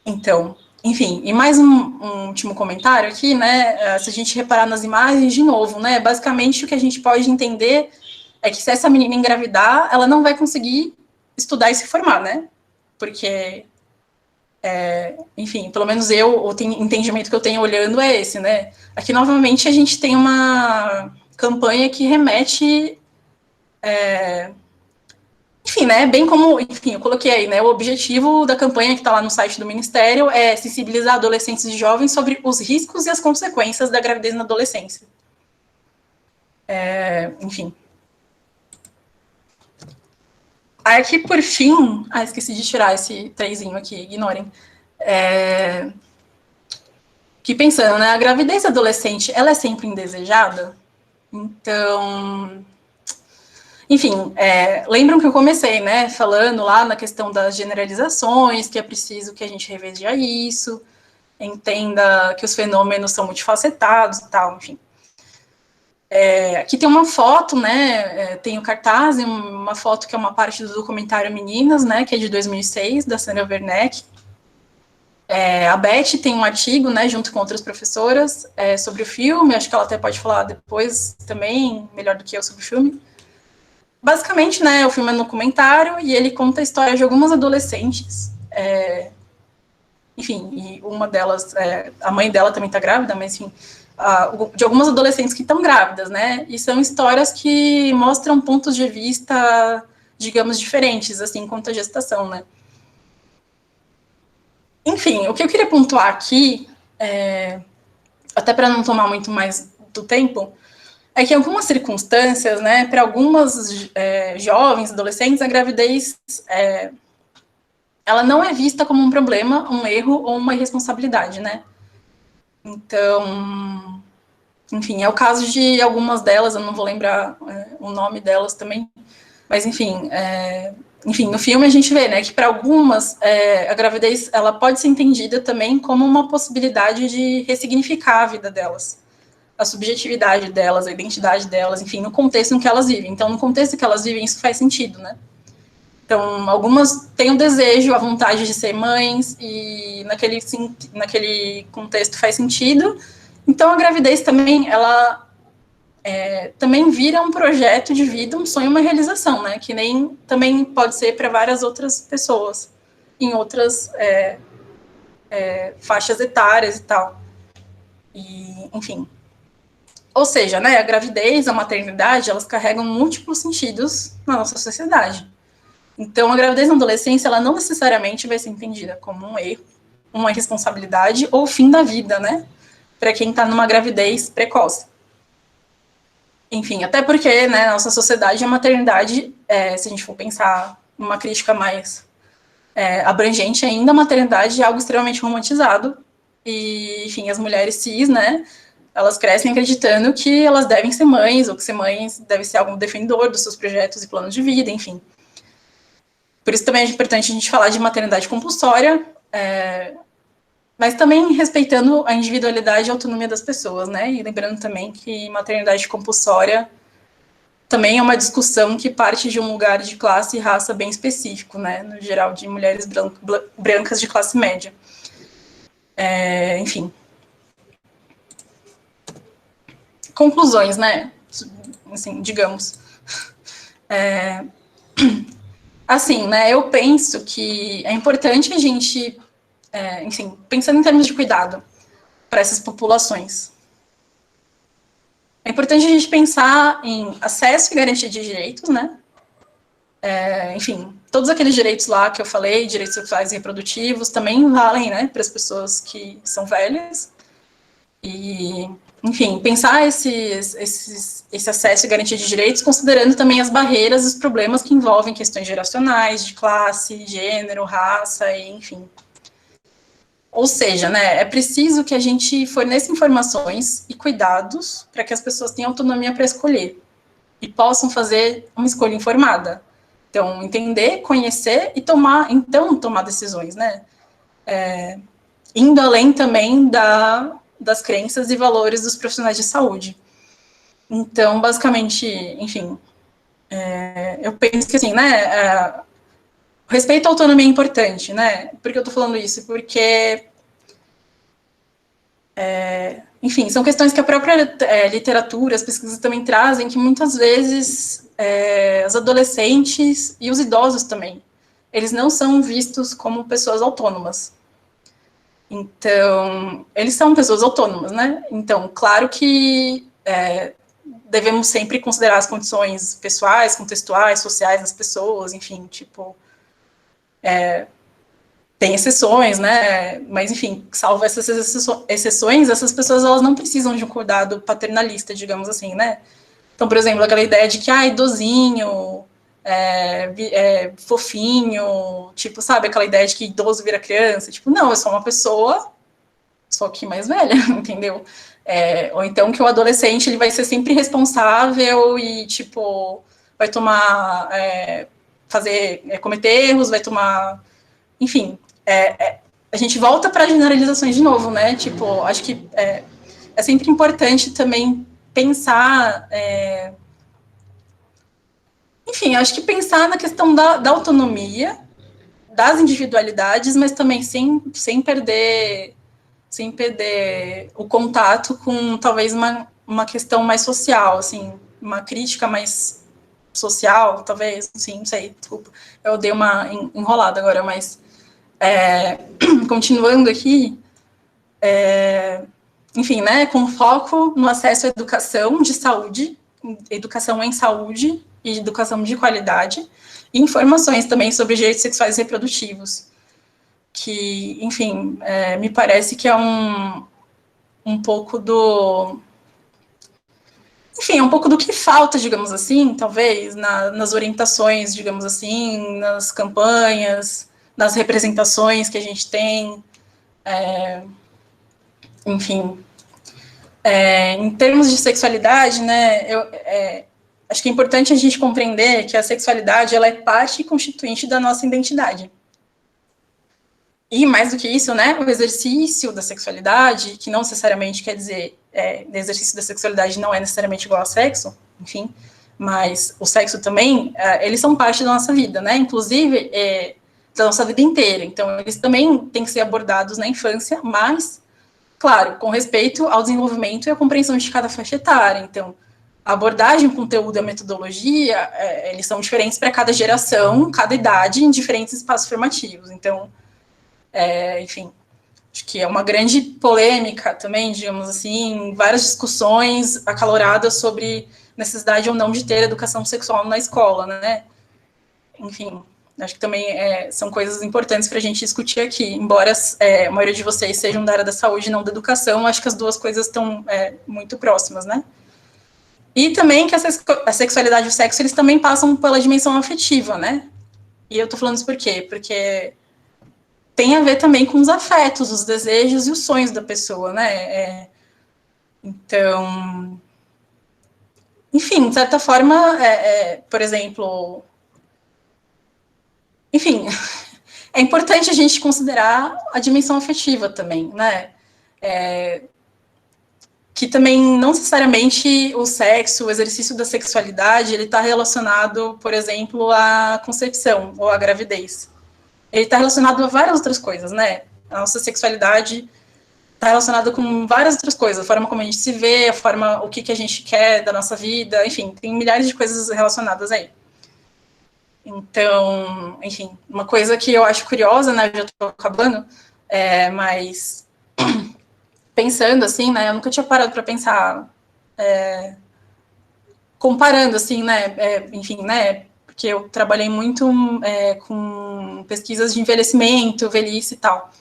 Então, enfim, e mais um último comentário aqui, né, se a gente reparar nas imagens, de novo, né, basicamente o que a gente pode entender é que se essa menina engravidar, ela não vai conseguir estudar e se formar, né, porque, enfim, pelo menos o entendimento que eu tenho olhando é esse, né, aqui novamente a gente tem uma campanha que remete, enfim, né, bem como, enfim, eu coloquei aí, né, o objetivo da campanha que está lá no site do Ministério é sensibilizar adolescentes e jovens sobre os riscos e as consequências da gravidez na adolescência. Enfim. Aí aqui, por fim, esqueci de tirar esse trezinho aqui, ignorem. Que pensando, né, a gravidez adolescente, ela é sempre indesejada? Então, enfim, lembram que eu comecei, né, falando lá na questão das generalizações, que é preciso que a gente reveja isso, entenda que os fenômenos são multifacetados e tal, enfim. Aqui tem uma foto, né, tem o cartaz, e uma foto que é uma parte do documentário Meninas, né, que é de 2006, da Sandra Werneck. A Beth tem um artigo, né, junto com outras professoras, sobre o filme, acho que ela até pode falar depois também, melhor do que eu, sobre o filme. Basicamente, né, o filme é um documentário e ele conta a história de algumas adolescentes, enfim, e uma delas, a mãe dela também está grávida, mas enfim, de algumas adolescentes que estão grávidas, né, e são histórias que mostram pontos de vista, digamos, diferentes, assim, quanto à gestação, né. Enfim, o que eu queria pontuar aqui, até para não tomar muito mais do tempo, é que em algumas circunstâncias, né, para algumas jovens, adolescentes, a gravidez ela não é vista como um problema, um erro ou uma irresponsabilidade, né? Então, enfim, é o caso de algumas delas, eu não vou lembrar o nome delas também, mas enfim, no filme a gente vê, né, que para algumas a gravidez ela pode ser entendida também como uma possibilidade de ressignificar a vida delas, a subjetividade delas, a identidade delas, enfim, no contexto em que elas vivem. Então, no contexto em que elas vivem, isso faz sentido, né? Então, algumas têm o desejo, a vontade de ser mães, e naquele contexto faz sentido. Então, a gravidez também, ela também vira um projeto de vida, um sonho, uma realização, né? Que nem também pode ser para várias outras pessoas, em outras faixas etárias e tal. E, enfim. Ou seja, né, a gravidez, a maternidade, elas carregam múltiplos sentidos na nossa sociedade. Então, a gravidez na adolescência, ela não necessariamente vai ser entendida como um erro, uma irresponsabilidade ou o fim da vida, né? Para quem está numa gravidez precoce. Enfim, até porque, né, nossa sociedade, a maternidade, se a gente for pensar numa crítica mais abrangente ainda, a maternidade é algo extremamente romantizado. E, enfim, as mulheres cis, né, elas crescem acreditando que elas devem ser mães, ou que ser mães deve ser algo defendedor dos seus projetos e planos de vida, enfim. Por isso também é importante a gente falar de maternidade compulsória, mas também respeitando a individualidade e a autonomia das pessoas, né? E lembrando também que maternidade compulsória também é uma discussão que parte de um lugar de classe e raça bem específico, né? No geral, de mulheres brancas de classe média. Enfim. Conclusões, né? Assim, digamos. Assim, né, eu penso que é importante a gente, enfim, pensando em termos de cuidado para essas populações, é importante a gente pensar em acesso e garantia de direitos, né, enfim, todos aqueles direitos lá que eu falei, direitos sexuais e reprodutivos, também valem, né, para as pessoas que são velhas, e, enfim, pensar esse acesso e garantia de direitos, considerando também as barreiras e os problemas que envolvem questões geracionais, de classe, gênero, raça, e, enfim. Ou seja, né, é preciso que a gente forneça informações e cuidados para que as pessoas tenham autonomia para escolher e possam fazer uma escolha informada. Então, entender, conhecer e tomar decisões, né? Indo além também das crenças e valores dos profissionais de saúde. Então, basicamente, enfim, eu penso que, assim, né, o respeito à autonomia é importante, né? Por que eu tô falando isso? Porque, enfim, são questões que a própria literatura, as pesquisas também trazem, que muitas vezes os adolescentes e os idosos também, eles não são vistos como pessoas autônomas. Então, eles são pessoas autônomas, né? Então, claro que devemos sempre considerar as condições pessoais, contextuais, sociais das pessoas, enfim, tipo, tem exceções, né? Mas, enfim, salvo essas exceções, essas pessoas, elas não precisam de um cuidado paternalista, digamos assim, né? Então, por exemplo, aquela ideia de que, idosinho, fofinho, tipo, sabe, aquela ideia de que idoso vira criança, tipo, não, eu sou uma pessoa, só que mais velha, entendeu? Ou então que o adolescente, ele vai ser sempre responsável e, tipo, vai tomar, cometer erros, vai tomar, enfim, a gente volta para generalizações de novo, né, tipo, acho que é sempre importante também pensar, enfim, acho que pensar na questão da autonomia, das individualidades, mas também sem perder o contato com talvez uma questão mais social, assim, uma crítica mais social, talvez, assim, não sei, desculpa, eu dei uma enrolada agora, mas continuando aqui, enfim, né, com foco no acesso à educação de saúde, educação em saúde e educação de qualidade, e informações também sobre direitos sexuais e reprodutivos, que, enfim, me parece que é um pouco do... Enfim, é um pouco do que falta, digamos assim, talvez, nas orientações, digamos assim, nas campanhas, nas representações que a gente tem, enfim. Em termos de sexualidade, né, acho que é importante a gente compreender que a sexualidade ela é parte constituinte da nossa identidade. E, mais do que isso, né, o exercício da sexualidade, que não necessariamente quer dizer, o exercício da sexualidade não é necessariamente igual a sexo, enfim, mas o sexo também, eles são parte da nossa vida, né, inclusive da nossa vida inteira. Então, eles também têm que ser abordados na infância, mas, claro, com respeito ao desenvolvimento e à compreensão de cada faixa etária. Então, a abordagem, o conteúdo e a metodologia, eles são diferentes para cada geração, cada idade, em diferentes espaços formativos. Então, enfim, acho que é uma grande polêmica também, digamos assim, várias discussões acaloradas sobre necessidade ou não de ter educação sexual na escola, né? Enfim, acho que também são coisas importantes para a gente discutir aqui, embora a maioria de vocês sejam da área da saúde e não da educação, acho que as duas coisas estão muito próximas, né? E também que a sexualidade e o sexo, eles também passam pela dimensão afetiva, né? E eu tô falando isso por quê? Porque tem a ver também com os afetos, os desejos e os sonhos da pessoa, né? Então, enfim, de certa forma, por exemplo, enfim, é importante a gente considerar a dimensão afetiva também, né? Que também não necessariamente o sexo, o exercício da sexualidade, ele está relacionado, por exemplo, à concepção ou à gravidez. Ele está relacionado a várias outras coisas, né? A nossa sexualidade está relacionada com várias outras coisas, a forma como a gente se vê, a forma, o que a gente quer da nossa vida, enfim, tem milhares de coisas relacionadas aí. Então, enfim, uma coisa que eu acho curiosa, né, já estou acabando, mas pensando assim, né, eu nunca tinha parado para pensar, comparando assim, né, enfim, né, porque eu trabalhei muito com pesquisas de envelhecimento, velhice e tal,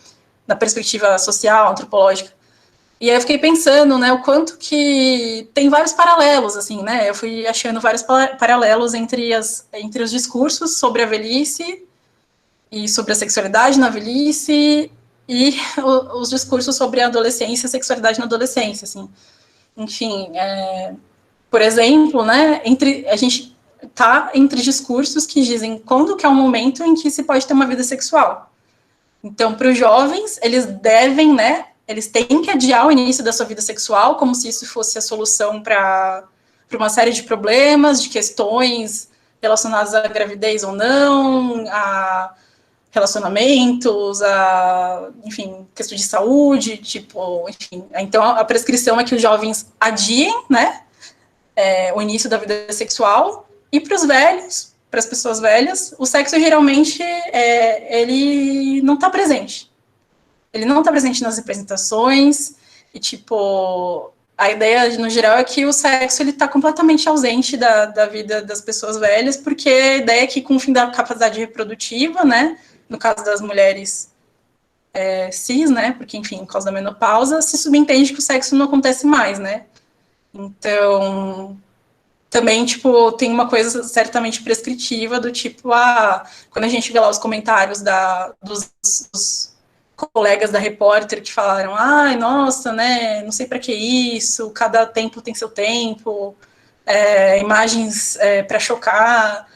da perspectiva social, antropológica. E aí eu fiquei pensando, né, o quanto que tem vários paralelos, assim, né, eu fui achando vários paralelos entre os discursos sobre a velhice e sobre a sexualidade na velhice e os discursos sobre a adolescência e a sexualidade na adolescência, assim. Enfim, por exemplo, né, a gente tá entre discursos que dizem quando que é o momento em que se pode ter uma vida sexual. Então, para os jovens, eles devem, né, eles têm que adiar o início da sua vida sexual, como se isso fosse a solução para uma série de problemas, de questões relacionadas à gravidez ou não, a relacionamentos, enfim, questão de saúde, tipo, enfim. Então, a prescrição é que os jovens adiem, né, o início da vida sexual, e para os velhos, para as pessoas velhas, o sexo geralmente, ele não está presente. Ele não está presente nas representações, e, tipo, a ideia, no geral, é que o sexo, ele está completamente ausente da vida das pessoas velhas, porque a ideia é que, com o fim da capacidade reprodutiva, né, no caso das mulheres cis, né, porque, enfim, por causa da menopausa, se subentende que o sexo não acontece mais, né. Então, também, tipo, tem uma coisa certamente prescritiva do tipo, quando a gente vê lá os comentários dos colegas da repórter que falaram, ai, nossa, né, não sei para que isso, cada tempo tem seu tempo, imagens para chocar,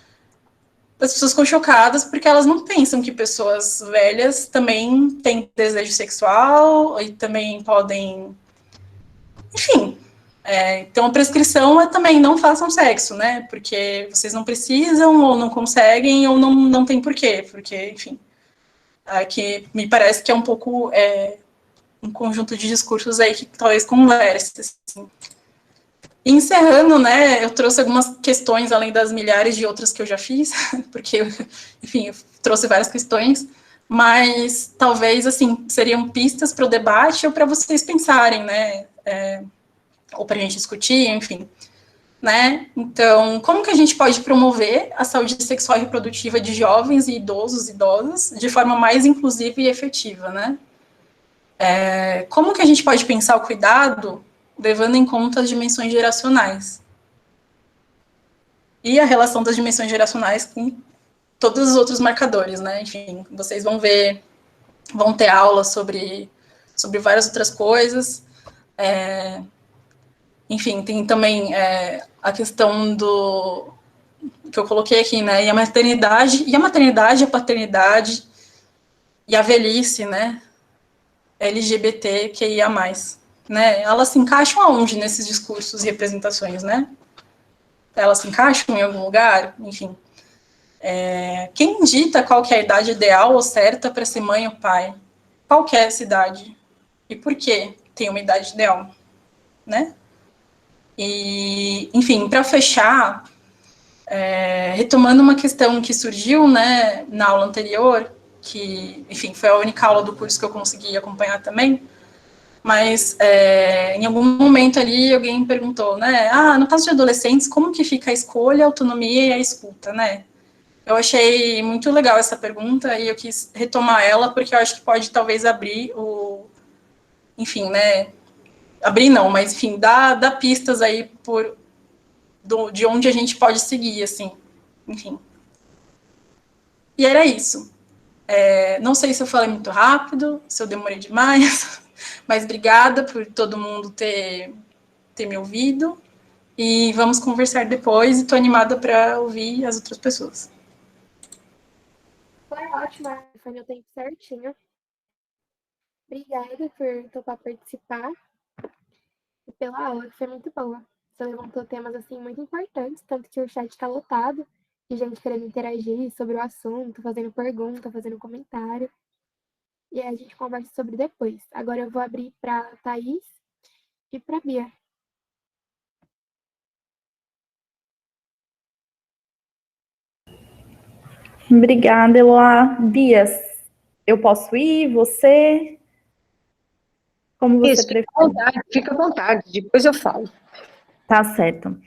as pessoas ficam chocadas porque elas não pensam que pessoas velhas também têm desejo sexual e também podem, enfim. Então, a prescrição também não façam sexo, né? Porque vocês não precisam, ou não conseguem, ou não tem porquê. Porque, enfim, que me parece que é um pouco um conjunto de discursos aí que talvez converse. Assim. E encerrando, né, eu trouxe algumas questões, além das milhares de outras que eu já fiz, porque, enfim, eu trouxe várias questões, mas talvez, assim, seriam pistas para o debate ou para vocês pensarem, né? Ou para a gente discutir, enfim, né? Então, como que a gente pode promover a saúde sexual e reprodutiva de jovens e idosos e idosas de forma mais inclusiva e efetiva, né? Como que a gente pode pensar o cuidado levando em conta as dimensões geracionais? E a relação das dimensões geracionais com todos os outros marcadores, né? Enfim, vocês vão ter aula sobre várias outras coisas. Enfim, tem também a questão do que eu coloquei aqui, né? E a maternidade, a paternidade e a velhice, né? LGBTQIA+, né? Elas se encaixam aonde nesses discursos e representações, né? Elas se encaixam em algum lugar? Enfim. Quem dita qual que é a idade ideal ou certa para ser mãe ou pai? Qual que é essa idade? E por que tem uma idade ideal? Né? E, enfim, para fechar, retomando uma questão que surgiu, né, na aula anterior, que, enfim, foi a única aula do curso que eu consegui acompanhar também, mas em algum momento ali alguém perguntou, né, no caso de adolescentes, como que fica a escolha, a autonomia e a escuta, né? Eu achei muito legal essa pergunta e eu quis retomar ela porque eu acho que pode talvez abrir enfim, né, abrir não, mas enfim, dar pistas aí de onde a gente pode seguir, assim, enfim. E era isso. Não sei se eu falei muito rápido, se eu demorei demais, mas obrigada por todo mundo ter me ouvido. E vamos conversar depois. E estou animada para ouvir as outras pessoas. Foi ótimo, foi no tempo certinho. Obrigada por topar participar e pela aula, que foi muito boa. Você levantou temas assim muito importantes, tanto que o chat está lotado de gente querendo interagir sobre o assunto, fazendo pergunta, fazendo comentário. E aí a gente conversa sobre depois. Agora eu vou abrir para Thaís e para Bia. Obrigada, Eloá. Bia, eu posso ir? Você? Como você prefere? Fica à vontade, depois eu falo. Tá certo.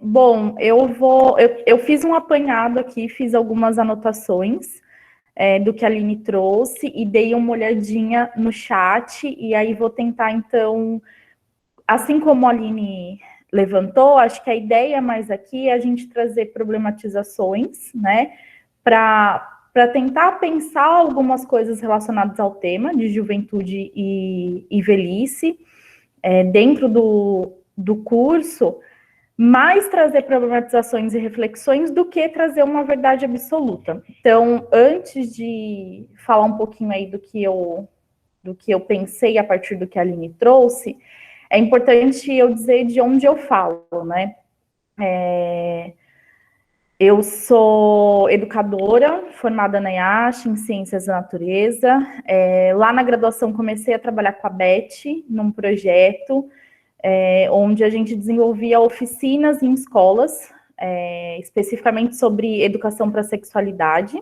Bom, eu fiz um apanhado aqui, fiz algumas anotações do que a Aline trouxe e dei uma olhadinha no chat, e aí vou tentar, então, assim como a Aline levantou, acho que a ideia mais aqui é a gente trazer problematizações, né, para tentar pensar algumas coisas relacionadas ao tema de juventude e velhice dentro do curso, mais trazer problematizações e reflexões do que trazer uma verdade absoluta. Então, antes de falar um pouquinho aí do que eu pensei a partir do que a Aline trouxe, é importante eu dizer de onde eu falo, né? Eu sou educadora, formada na IASH, em Ciências da Natureza. Lá na graduação comecei a trabalhar com a Beth, num projeto onde a gente desenvolvia oficinas em escolas, especificamente sobre educação para a sexualidade.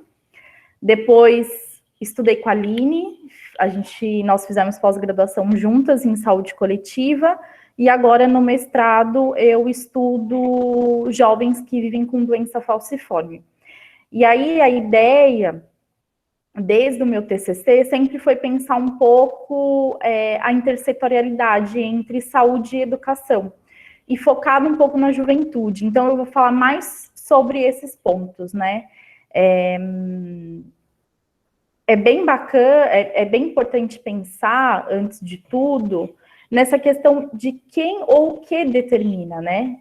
Depois estudei com a Aline, nós fizemos pós-graduação juntas em saúde coletiva, e agora no mestrado eu estudo jovens que vivem com doença falciforme. E aí a ideia, desde o meu TCC, sempre foi pensar um pouco a intersetorialidade entre saúde e educação, e focado um pouco na juventude. Então eu vou falar mais sobre esses pontos, né? É bem bacana, é bem importante pensar, antes de tudo, nessa questão de quem ou o que determina, né?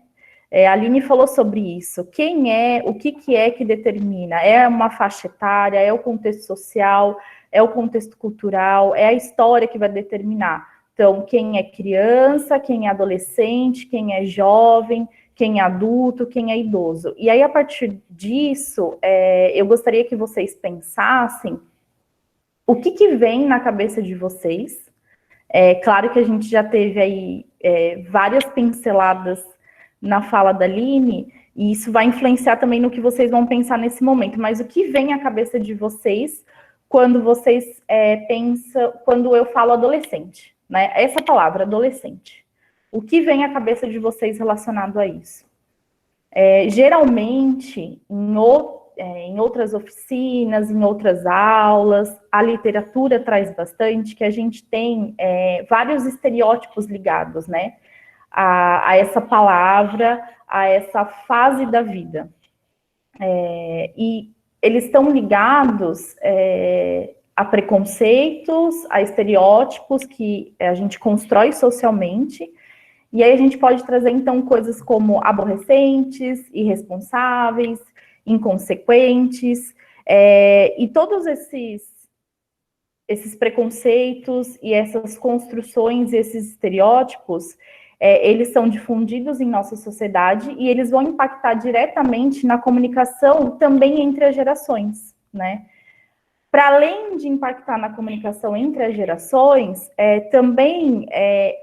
A Aline falou sobre isso. Quem o que é que determina? É uma faixa etária, é o contexto social, é o contexto cultural, é a história que vai determinar. Então, quem é criança, quem é adolescente, quem é jovem, quem é adulto, quem é idoso. E aí, a partir disso, eu gostaria que vocês pensassem o que vem na cabeça de vocês. Claro que a gente já teve aí várias pinceladas na fala da Aline, e isso vai influenciar também no que vocês vão pensar nesse momento, mas o que vem à cabeça de vocês quando vocês pensam, quando eu falo adolescente, né? Essa palavra, adolescente. O que vem à cabeça de vocês relacionado a isso? Geralmente, em outras oficinas, em outras aulas, a literatura traz bastante que a gente tem vários estereótipos ligados, né? A essa palavra, a essa fase da vida. E eles estão ligados a preconceitos, a estereótipos que a gente constrói socialmente, e aí a gente pode trazer, então, coisas como aborrecentes, irresponsáveis, inconsequentes, e todos esses preconceitos e essas construções, esses estereótipos, eles são difundidos em nossa sociedade e eles vão impactar diretamente na comunicação também entre as gerações, né? Para além de impactar na comunicação entre as gerações, também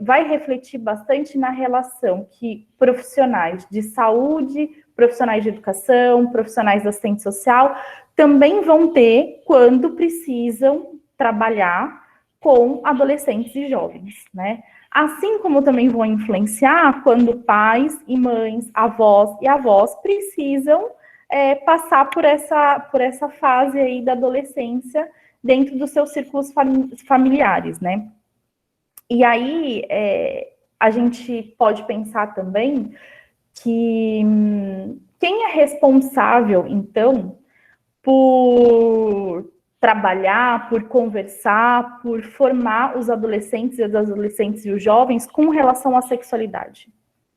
vai refletir bastante na relação que profissionais de saúde, profissionais de educação, profissionais da assistência social, também vão ter quando precisam trabalhar com adolescentes e jovens, né? Assim como também vão influenciar quando pais e mães, avós e avós precisam passar por essa fase aí da adolescência dentro dos seus círculos familiares, né? E aí a gente pode pensar também que quem é responsável, então, por trabalhar, por conversar, por formar os adolescentes e as adolescentes e os jovens com relação à sexualidade.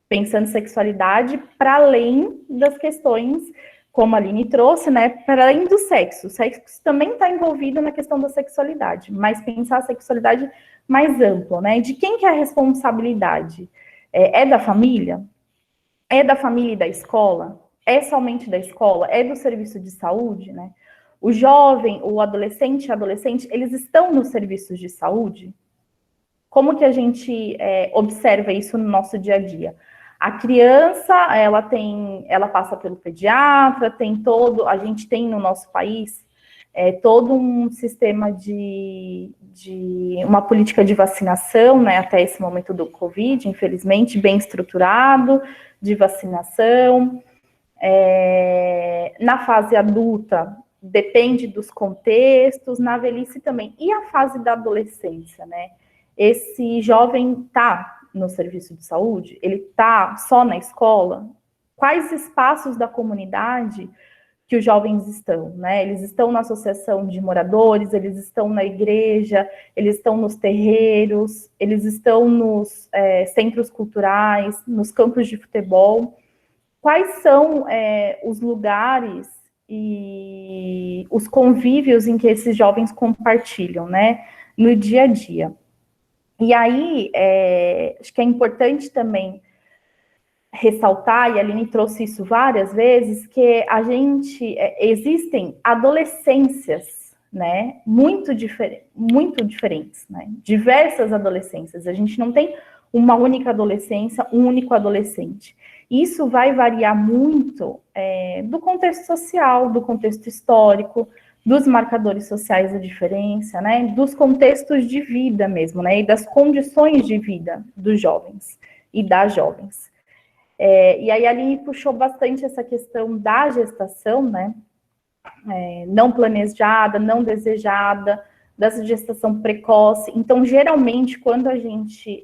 Pensando em sexualidade para além das questões, como a Aline trouxe, né, para além do sexo. O sexo também está envolvido na questão da sexualidade, mas pensar a sexualidade mais ampla, né? De quem que é a responsabilidade? É da família? É da família e da escola? É somente da escola? É do serviço de saúde, né? O jovem, o adolescente e a adolescente, eles estão nos serviços de saúde? Como que a gente observa isso no nosso dia a dia? A criança, ela passa pelo pediatra, a gente tem no nosso país todo um sistema de uma política de vacinação, né, até esse momento do Covid, infelizmente, bem estruturado, de vacinação. Na fase adulta, depende dos contextos, na velhice também. E a fase da adolescência, né? Esse jovem está no serviço de saúde? Ele está só na escola? Quais espaços da comunidade que os jovens estão, né? Eles estão na associação de moradores, eles estão na igreja, eles estão nos terreiros, eles estão nos centros culturais, nos campos de futebol. Quais são os lugares e os convívios em que esses jovens compartilham, né, no dia a dia? E aí, acho que é importante também ressaltar, e a Aline trouxe isso várias vezes, que existem adolescências, né, muito diferentes, né, diversas adolescências. A gente não tem uma única adolescência, um único adolescente. Isso vai variar muito do contexto social, do contexto histórico, dos marcadores sociais da diferença, né, dos contextos de vida mesmo, né, e das condições de vida dos jovens e das jovens. E aí a Aline puxou bastante essa questão da gestação, né, não planejada, não desejada, dessa gestação precoce. Então, geralmente, quando a gente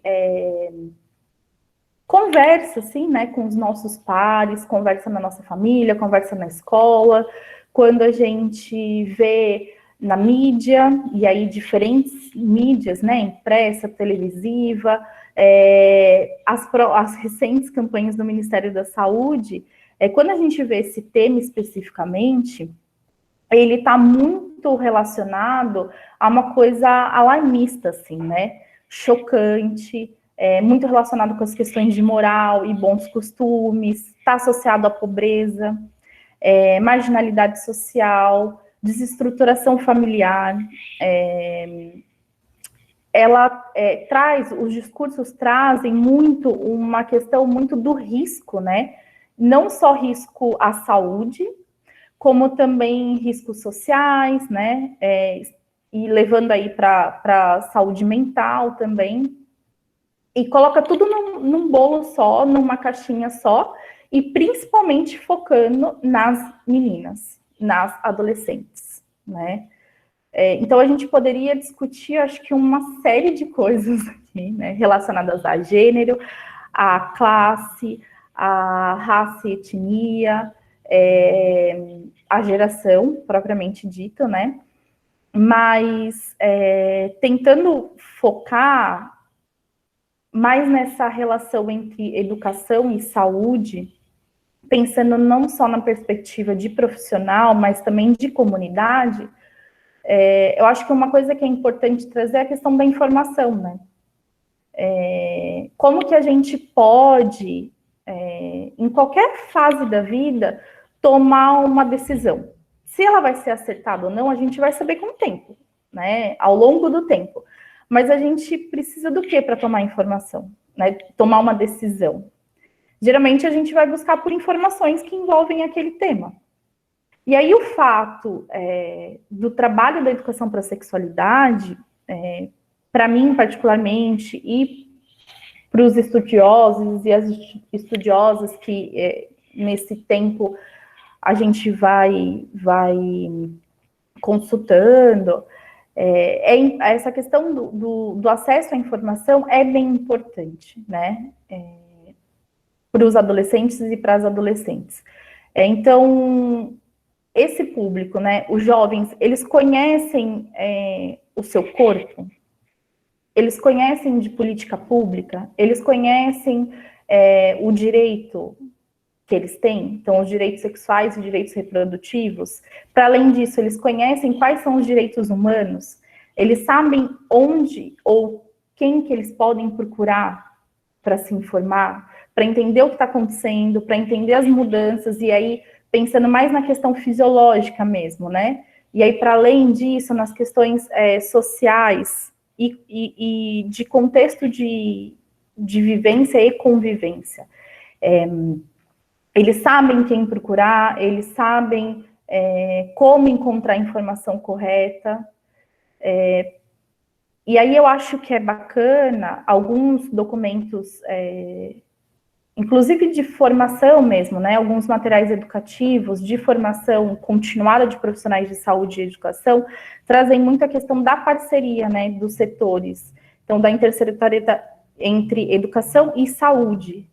conversa, assim, né, com os nossos pares, conversa na nossa família, conversa na escola, quando a gente vê na mídia, e aí diferentes mídias, né, impressa, televisiva, as recentes campanhas do Ministério da Saúde, quando a gente vê esse tema especificamente, ele está muito relacionado a uma coisa alarmista, assim, né, chocante, muito relacionado com as questões de moral e bons costumes, está associado à pobreza, marginalidade social, desestruturação familiar. Os discursos trazem muito uma questão muito do risco, né? Não só risco à saúde, como também riscos sociais, né? E levando aí para a saúde mental também. E coloca tudo num bolo só, numa caixinha só, e principalmente focando nas meninas, nas adolescentes, né? Então, a gente poderia discutir, acho que, uma série de coisas aqui, né, relacionadas a gênero, a classe, a raça e etnia, a geração, propriamente dito, né? Mas tentando focar mais nessa relação entre educação e saúde, pensando não só na perspectiva de profissional, mas também de comunidade, eu acho que uma coisa que é importante trazer é a questão da informação, né? Como que a gente pode, em qualquer fase da vida, tomar uma decisão? Se ela vai ser acertada ou não, a gente vai saber com o tempo, né? Ao longo do tempo. Mas a gente precisa do quê para tomar informação, né? Tomar uma decisão. Geralmente a gente vai buscar por informações que envolvem aquele tema. E aí o fato do trabalho da educação para a sexualidade, para mim particularmente, e para os estudiosos e as estudiosas que nesse tempo a gente vai consultando, essa questão do acesso à informação é bem importante, né? Para os adolescentes e para as adolescentes. Então, esse público, né, os jovens, eles conhecem o seu corpo, eles conhecem de política pública, eles conhecem o direito que eles têm, então os direitos sexuais e direitos reprodutivos. Para além disso, eles conhecem quais são os direitos humanos, eles sabem onde ou quem que eles podem procurar para se informar, para entender o que está acontecendo, para entender as mudanças, e aí pensando mais na questão fisiológica mesmo, né? E aí, para além disso, nas questões sociais e de contexto de vivência e convivência. Eles sabem quem procurar, eles sabem como encontrar a informação correta. E aí eu acho que é bacana alguns documentos, inclusive de formação mesmo, né? Alguns materiais educativos de formação continuada de profissionais de saúde e educação trazem muito a questão da parceria, né, dos setores. Então, da intersetorialidade entre educação e saúde.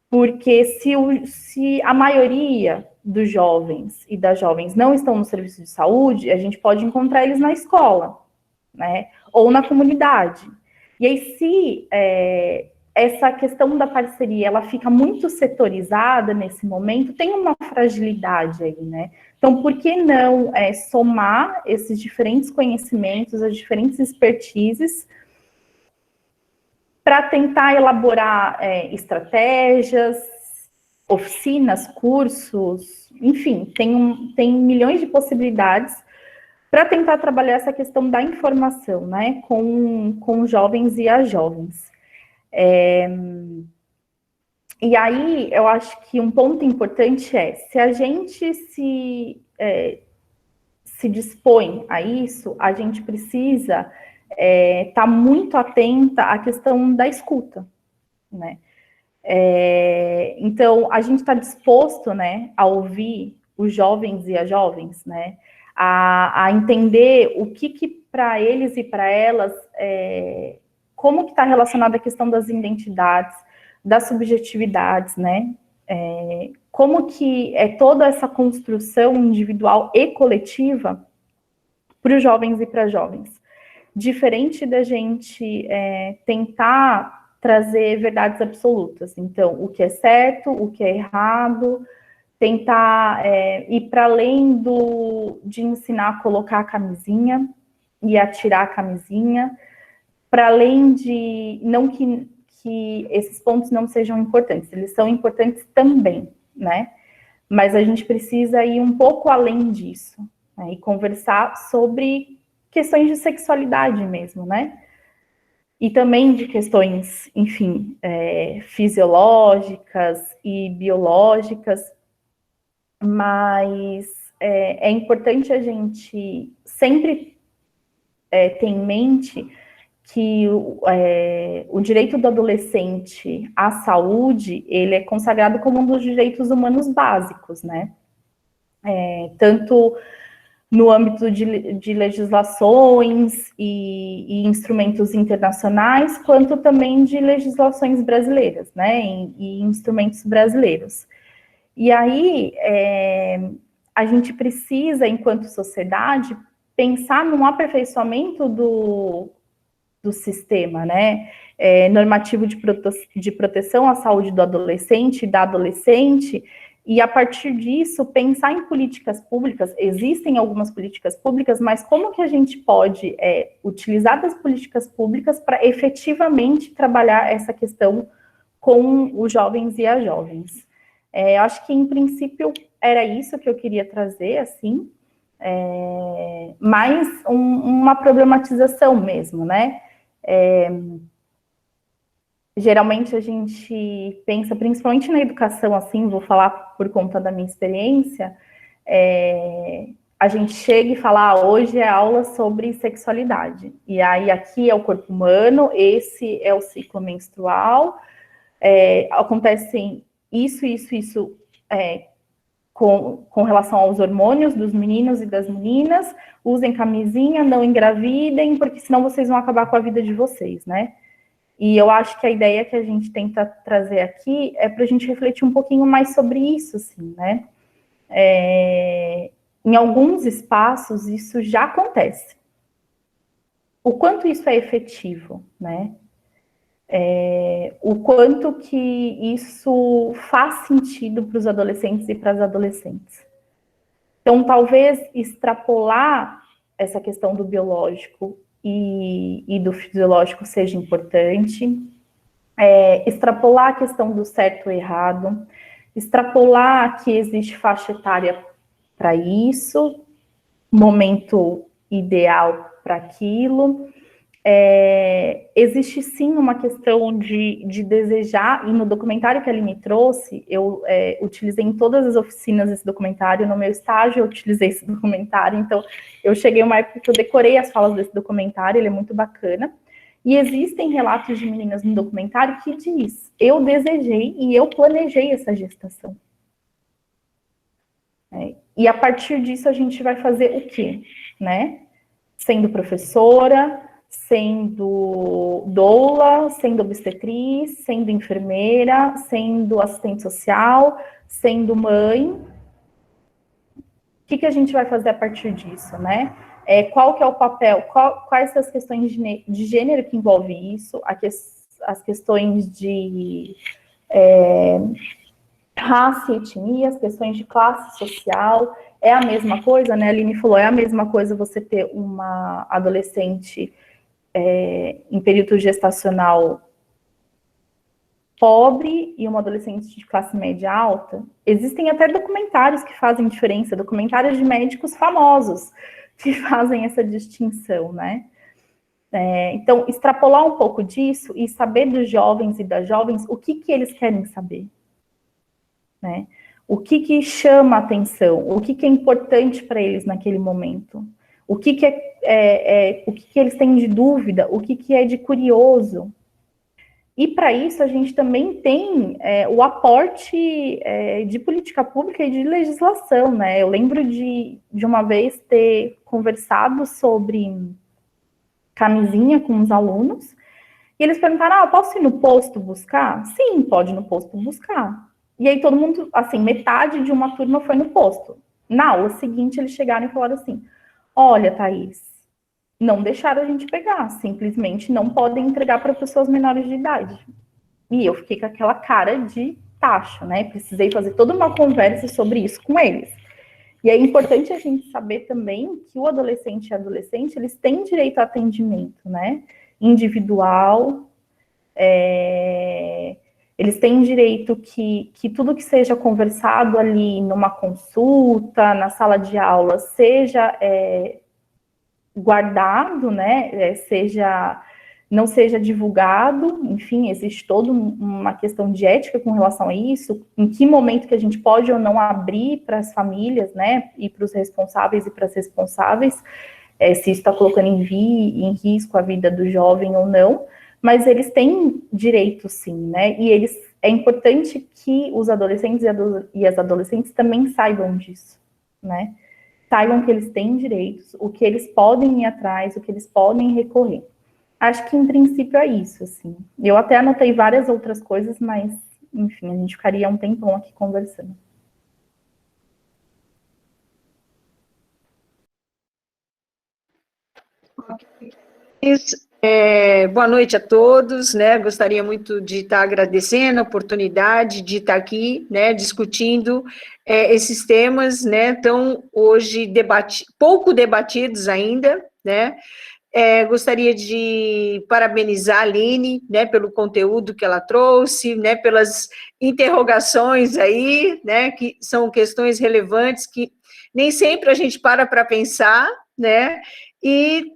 Porque se a maioria dos jovens e das jovens não estão no serviço de saúde, a gente pode encontrar eles na escola, né? Ou na comunidade. E aí, se essa questão da parceria, ela fica muito setorizada nesse momento, tem uma fragilidade aí, né? Então, por que não somar esses diferentes conhecimentos, as diferentes expertises, para tentar elaborar estratégias, oficinas, cursos, enfim, tem milhões de possibilidades para tentar trabalhar essa questão da informação, né, com os jovens e as jovens. E aí, eu acho que um ponto importante se a gente se dispõe a isso, a gente precisa tá muito atenta à questão da escuta, né? Então, a gente está disposto, né, a ouvir os jovens e as jovens, né, a entender o que para eles e para elas, como que está relacionada a questão das identidades, das subjetividades, né? Como que é toda essa construção individual e coletiva para os jovens e para as jovens. Diferente da gente tentar trazer verdades absolutas. Então, o que é certo, o que é errado, tentar ir para além de ensinar a colocar a camisinha e a tirar a camisinha, para além de, não que esses pontos não sejam importantes, eles são importantes também, né? Mas a gente precisa ir um pouco além disso, né? E conversar sobre questões de sexualidade mesmo, né? E também de questões, enfim, fisiológicas e biológicas, mas é importante a gente sempre ter em mente que o direito do adolescente à saúde, ele é consagrado como um dos direitos humanos básicos, né? Tanto no âmbito de legislações e instrumentos internacionais, quanto também de legislações brasileiras, né, e instrumentos brasileiros. E aí, a gente precisa, enquanto sociedade, pensar num aperfeiçoamento do sistema, né? Normativo de proteção à saúde do adolescente e da adolescente, e a partir disso, pensar em políticas públicas. Existem algumas políticas públicas, mas como que a gente pode utilizar das políticas públicas para efetivamente trabalhar essa questão com os jovens e as jovens? Acho que, em princípio, era isso que eu queria trazer, assim, mais uma problematização mesmo, né? Geralmente a gente pensa, principalmente na educação, assim, vou falar por conta da minha experiência, a gente chega e fala, hoje é aula sobre sexualidade, e aí aqui é o corpo humano, esse é o ciclo menstrual, acontecem isso, com relação aos hormônios dos meninos e das meninas, usem camisinha, não engravidem, porque senão vocês vão acabar com a vida de vocês, né? E eu acho que a ideia que a gente tenta trazer aqui é para a gente refletir um pouquinho mais sobre isso, assim, né? Em alguns espaços isso já acontece. O quanto isso é efetivo, né? O quanto que isso faz sentido para os adolescentes e para as adolescentes. Então, talvez extrapolar essa questão do biológico e do fisiológico seja importante, extrapolar a questão do certo ou errado, extrapolar que existe faixa etária para isso, momento ideal para aquilo. Existe sim uma questão de desejar, e no documentário que a Aline trouxe, eu utilizei em todas as oficinas esse documentário, no meu estágio eu utilizei esse documentário, então eu cheguei a uma época que eu decorei as falas desse documentário, ele é muito bacana, e existem relatos de meninas no documentário que diz, eu desejei e eu planejei essa gestação. E a partir disso a gente vai fazer o quê? Né? Sendo professora, sendo doula, sendo obstetriz, sendo enfermeira, sendo assistente social, sendo mãe. O que a gente vai fazer a partir disso, né? Qual que é o papel, quais são as questões de gênero que envolve isso, as questões de raça e etnia, as questões de classe social, é a mesma coisa, né? A Aline falou, é a mesma coisa você ter uma adolescente em período gestacional pobre e uma adolescente de classe média alta. Existem até documentários que fazem diferença, documentários de médicos famosos que fazem essa distinção, né? Então, extrapolar um pouco disso e saber dos jovens e das jovens o que eles querem saber, né? O que chama a atenção, o que é importante para eles naquele momento, o que eles têm de dúvida, o que é de curioso. E para isso a gente também tem o aporte de política pública e de legislação, né? Eu lembro de uma vez ter conversado sobre camisinha com os alunos, e eles perguntaram, posso ir no posto buscar? Sim, pode ir no posto buscar. E aí todo mundo, assim, metade de uma turma foi no posto. Na aula seguinte, eles chegaram e falaram assim, olha, Thaís, não deixaram a gente pegar, simplesmente não podem entregar para pessoas menores de idade. E eu fiquei com aquela cara de tacho, né? Precisei fazer toda uma conversa sobre isso com eles. E é importante a gente saber também que o adolescente e a adolescente, eles têm direito a atendimento, né? Individual, eles têm direito que tudo que seja conversado ali numa consulta, na sala de aula, seja guardado, né? Não seja divulgado, enfim, existe toda uma questão de ética com relação a isso, em que momento que a gente pode ou não abrir para as famílias, né, e para os responsáveis e para as responsáveis, se isso está colocando em risco a vida do jovem ou não, mas eles têm direito sim, né, e é importante que os adolescentes e as adolescentes também saibam disso, né, saibam que eles têm direitos, o que eles podem ir atrás, o que eles podem recorrer. Acho que, em princípio, é isso, assim. Eu até anotei várias outras coisas, mas, enfim, a gente ficaria um tempão aqui conversando. Boa noite a todos, né? Gostaria muito de estar agradecendo a oportunidade de estar aqui, né, discutindo esses temas, né, tão hoje pouco debatidos ainda, né? Gostaria de parabenizar a Aline, né, pelo conteúdo que ela trouxe, né, pelas interrogações aí, né, que são questões relevantes que nem sempre a gente para pensar, né, e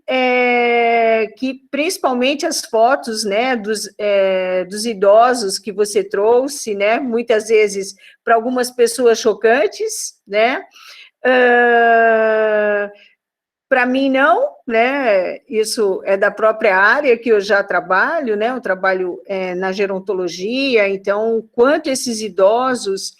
que principalmente as fotos, né, dos idosos que você trouxe, né, muitas vezes para algumas pessoas chocantes, né, para mim não, né, isso é da própria área que eu já trabalho, né, eu trabalho na gerontologia, então, quanto esses idosos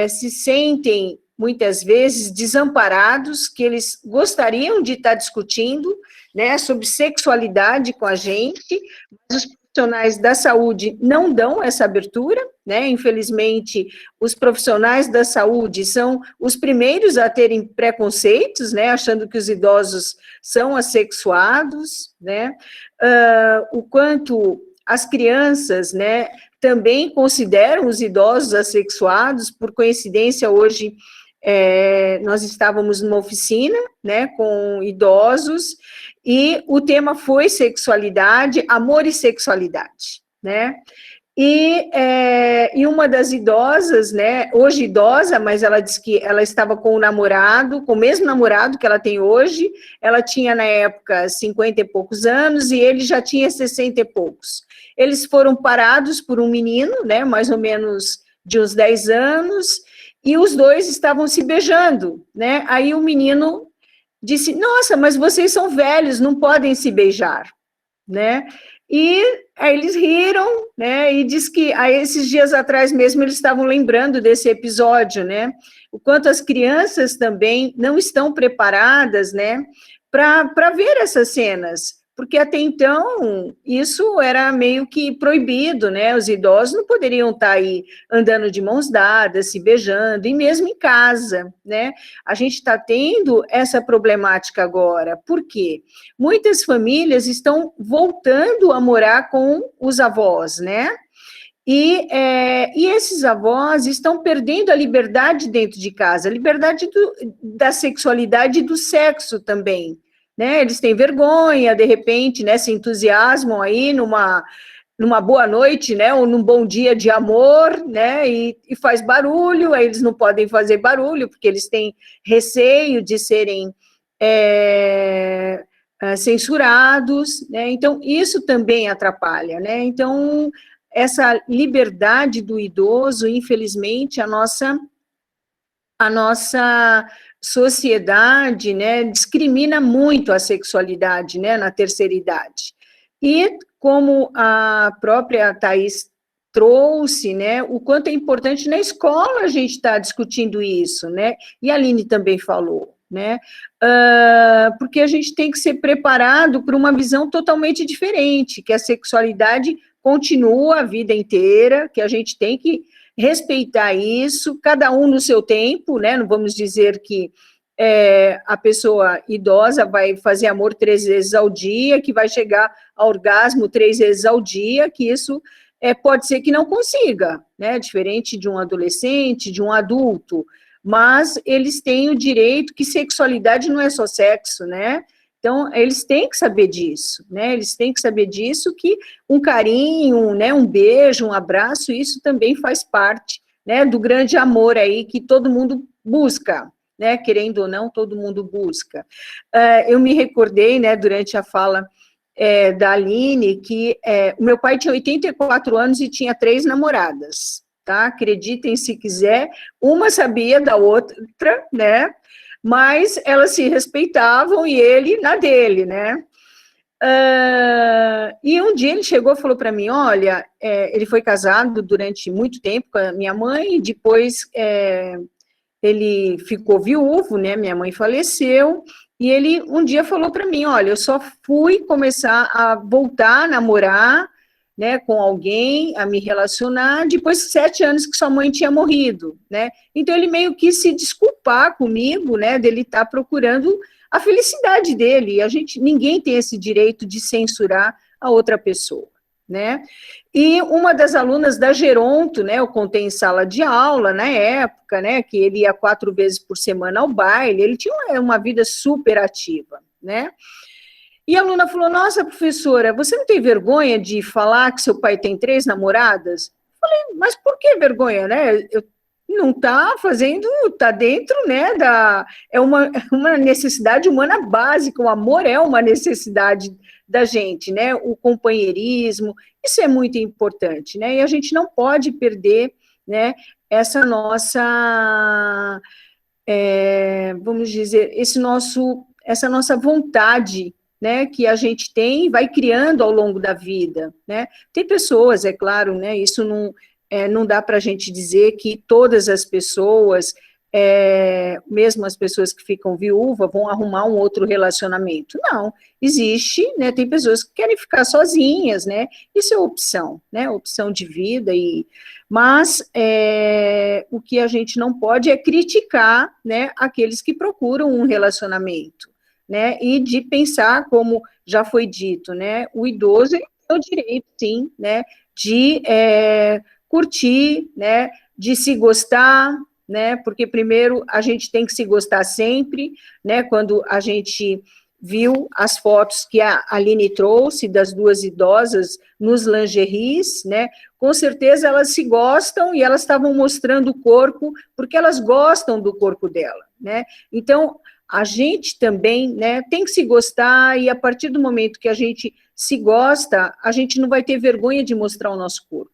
se sentem, muitas vezes, desamparados, que eles gostariam de estar discutindo, né, sobre sexualidade com a gente, mas os profissionais da saúde não dão essa abertura, né, infelizmente, os profissionais da saúde são os primeiros a terem preconceitos, né, achando que os idosos são assexuados, né, o quanto as crianças, né, também consideram os idosos assexuados. Por coincidência, hoje nós estávamos numa oficina, né, com idosos, e o tema foi sexualidade, amor e sexualidade, né, e uma das idosas, né, hoje idosa, mas ela disse que ela estava com o namorado, com o mesmo namorado que ela tem hoje, ela tinha na época 50 e poucos anos, e ele já tinha 60 e poucos. Eles foram parados por um menino, né, mais ou menos de uns 10 anos, e os dois estavam se beijando, né, aí o menino disse, nossa, mas vocês são velhos, não podem se beijar, né, e aí eles riram, né, e diz que esses dias atrás mesmo eles estavam lembrando desse episódio, né, o quanto as crianças também não estão preparadas, né, para ver essas cenas, porque até então isso era meio que proibido, né, os idosos não poderiam estar aí andando de mãos dadas, se beijando, e mesmo em casa, né, a gente está tendo essa problemática agora, por quê? Muitas famílias estão voltando a morar com os avós, né, e esses avós estão perdendo a liberdade dentro de casa, a liberdade da sexualidade e do sexo também, né, eles têm vergonha, de repente, né, se entusiasmam aí numa boa noite, né, ou num bom dia de amor, né, e faz barulho, aí eles não podem fazer barulho, porque eles têm receio de serem censurados, né, então isso também atrapalha, né, então essa liberdade do idoso, infelizmente, a nossa sociedade, né, discrimina muito a sexualidade, né, na terceira idade. E como a própria Thais trouxe, né, o quanto é importante na escola a gente estar discutindo isso, né, e a Aline também falou, né, porque a gente tem que ser preparado para uma visão totalmente diferente, que a sexualidade continua a vida inteira, que a gente tem que respeitar isso, cada um no seu tempo, né, não vamos dizer que a pessoa idosa vai fazer amor 3 vezes ao dia, que vai chegar ao orgasmo 3 vezes ao dia, que isso pode ser que não consiga, né, diferente de um adolescente, de um adulto, mas eles têm o direito que sexualidade não é só sexo, né, então eles têm que saber disso, né, eles têm que saber disso, que um carinho, né, um beijo, um abraço, isso também faz parte, né, do grande amor aí que todo mundo busca, né, querendo ou não, todo mundo busca. Eu me recordei, né, durante a fala da Aline, que o meu pai tinha 84 anos e tinha 3 namoradas, tá, acreditem se quiser, uma sabia da outra, né, mas elas se respeitavam e ele na dele, né. E um dia ele chegou e falou para mim, olha, ele foi casado durante muito tempo com a minha mãe, e depois ele ficou viúvo, né, minha mãe faleceu, e ele um dia falou para mim, olha, eu só fui começar a voltar a namorar, né, com alguém, a me relacionar, depois de 7 anos que sua mãe tinha morrido, né, então ele meio que se desculpar comigo, né, dele estar procurando a felicidade dele, e ninguém tem esse direito de censurar a outra pessoa, né? E uma das alunas da Geronto, né, eu contei em sala de aula, na época, né, que ele ia 4 vezes por semana ao baile, ele tinha uma vida super ativa, né? E a aluna falou, nossa, professora, você não tem vergonha de falar que seu pai tem 3 namoradas? Eu falei, mas por que vergonha, né? Não está fazendo, está dentro, né, é uma necessidade humana básica, o amor é uma necessidade da gente, né, o companheirismo, isso é muito importante, né, e a gente não pode perder, né, essa nossa, vamos dizer, essa nossa vontade, né, que a gente tem e vai criando ao longo da vida, né, tem pessoas, é claro, né, isso não dá para a gente dizer que todas as pessoas, mesmo as pessoas que ficam viúvas, vão arrumar um outro relacionamento. Não, existe, né, tem pessoas que querem ficar sozinhas, né, isso é opção, né, opção de vida, mas o que a gente não pode é criticar, né, aqueles que procuram um relacionamento, né, e de pensar, como já foi dito, né, o idoso tem o direito, sim, né, de curtir, né, de se gostar, né, porque primeiro a gente tem que se gostar sempre, né, quando a gente viu as fotos que a Aline trouxe das 2 idosas nos lingeries, né, com certeza elas se gostam e elas estavam mostrando o corpo, porque elas gostam do corpo dela, né, então a gente também, né, tem que se gostar e a partir do momento que a gente se gosta, a gente não vai ter vergonha de mostrar o nosso corpo.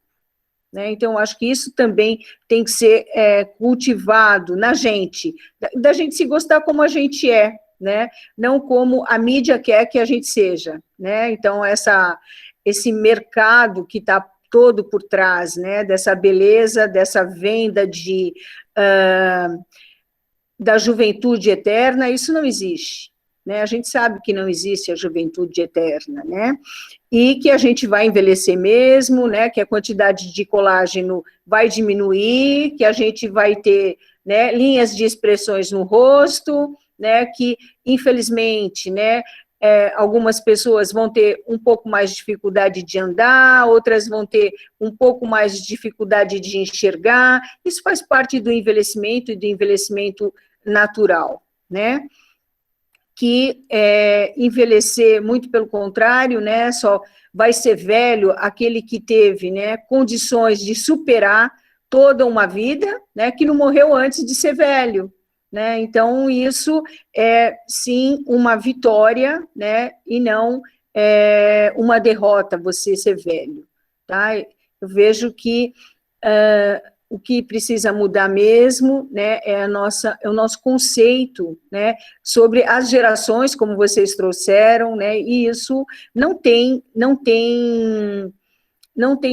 Né, então, acho que isso também tem que ser cultivado na gente, da gente se gostar como a gente é, né, não como a mídia quer que a gente seja, né, então esse mercado que está todo por trás, né, dessa beleza, dessa venda da juventude eterna, isso não existe, né, a gente sabe que não existe a juventude eterna, né, e que a gente vai envelhecer mesmo, né, que a quantidade de colágeno vai diminuir, que a gente vai ter, né, linhas de expressões no rosto, né, que, infelizmente, né, algumas pessoas vão ter um pouco mais de dificuldade de andar, outras vão ter um pouco mais de dificuldade de enxergar, isso faz parte do envelhecimento e do envelhecimento natural, né, que envelhecer, muito pelo contrário, né, só vai ser velho aquele que teve, né, condições de superar toda uma vida, né, que não morreu antes de ser velho, né, então isso é, sim, uma vitória, né, e não uma derrota você ser velho, tá, eu vejo que o que precisa mudar mesmo, né, é o nosso conceito, né, sobre as gerações, como vocês trouxeram, né, e isso não tem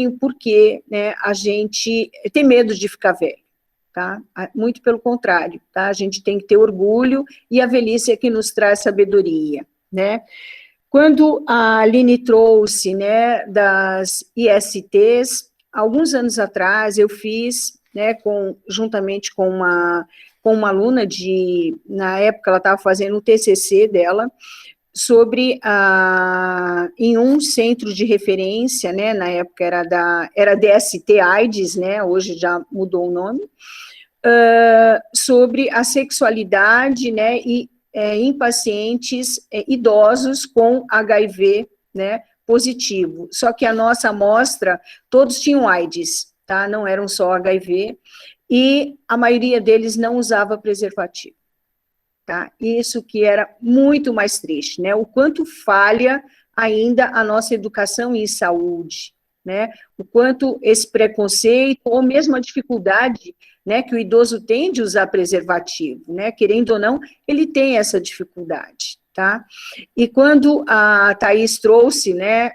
o porquê, né, a gente ter medo de ficar velho, tá, muito pelo contrário, tá, a gente tem que ter orgulho, e a velhice é que nos traz sabedoria, né. Quando a Aline trouxe, né, das ISTs, alguns anos atrás, eu fiz, né, juntamente com uma aluna na época, ela estava fazendo o TCC dela, em um centro de referência, né, na época era DST AIDS, né, hoje já mudou o nome, sobre a sexualidade, né, em pacientes idosos com HIV, né, positivo, só que a nossa amostra, todos tinham AIDS, tá, não eram só HIV, e a maioria deles não usava preservativo, tá, isso que era muito mais triste, né, o quanto falha ainda a nossa educação em saúde, né, o quanto esse preconceito, ou mesmo a dificuldade, né, que o idoso tem de usar preservativo, né, querendo ou não, ele tem essa dificuldade, tá? E quando a Thaís trouxe, né,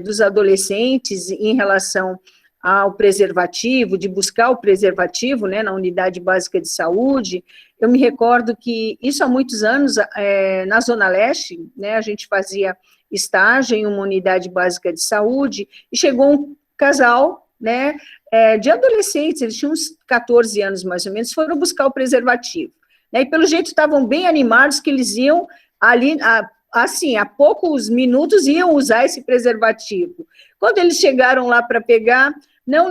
dos adolescentes em relação ao preservativo, de buscar o preservativo, né, na unidade básica de saúde, eu me recordo que isso há muitos anos, na Zona Leste, né, a gente fazia estágio em uma unidade básica de saúde, e chegou um casal, né, de adolescentes, eles tinham uns 14 anos mais ou menos, foram buscar o preservativo, né, e pelo jeito estavam bem animados que eles iam ali, assim, há poucos minutos iam usar esse preservativo. Quando eles chegaram lá para pegar, não,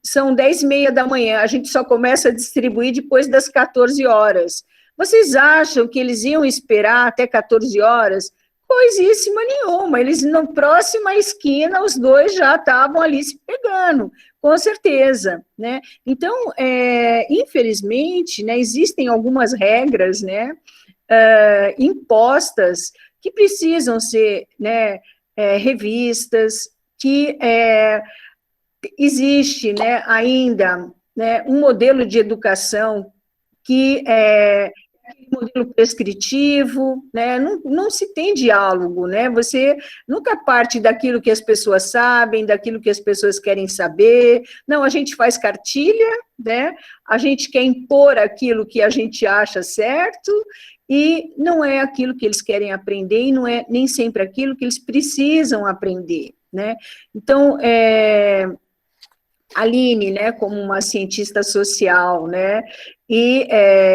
são 10h30 da manhã, a gente só começa a distribuir depois das 14 horas. Vocês acham que eles iam esperar até 14 horas? Coisíssima nenhuma, eles na próxima esquina, os dois já estavam ali se pegando, com certeza, né? Então, infelizmente, né, existem algumas regras, né, impostas que precisam ser, né, revistas, que existe, né, ainda, né, um modelo de educação que modelo prescritivo, né? Não se tem diálogo, né? Você nunca parte daquilo que as pessoas sabem, daquilo que as pessoas querem saber. Não, a gente faz cartilha, né? A gente quer impor aquilo que a gente acha certo e não é aquilo que eles querem aprender e não é nem sempre aquilo que eles precisam aprender, né? Então, Aline, né, como uma cientista social, né, e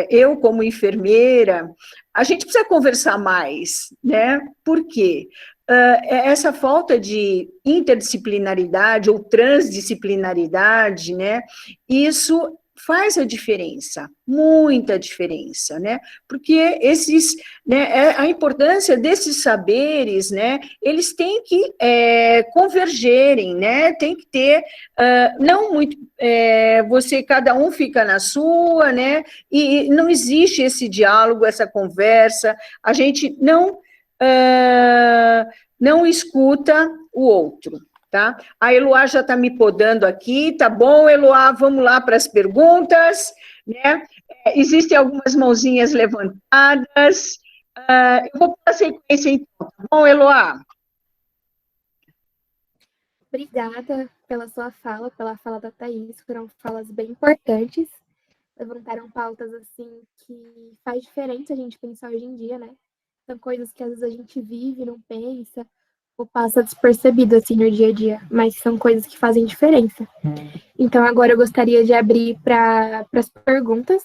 eu como enfermeira, a gente precisa conversar mais, né, por quê? Essa falta de interdisciplinaridade ou transdisciplinaridade, né, isso faz a diferença, muita diferença, né, porque esses, né, a importância desses saberes, né, eles têm que convergerem, né, tem que ter, não muito, você, cada um fica na sua, né, e não existe esse diálogo, essa conversa, a gente não escuta o outro. Tá? A Eloá já está me podando aqui, tá bom, Eloá? Vamos lá para as perguntas, né? Existem algumas mãozinhas levantadas. Eu vou para a sequência, então, tá bom, Eloá? Obrigada pela sua fala, pela fala da Thaís, foram falas bem importantes, levantaram pautas, assim, que faz diferença a gente pensar hoje em dia, né? São coisas que às vezes a gente vive, não pensa, ou passa despercebido, assim, no dia a dia, mas são coisas que fazem diferença. Então, agora eu gostaria de abrir para as perguntas.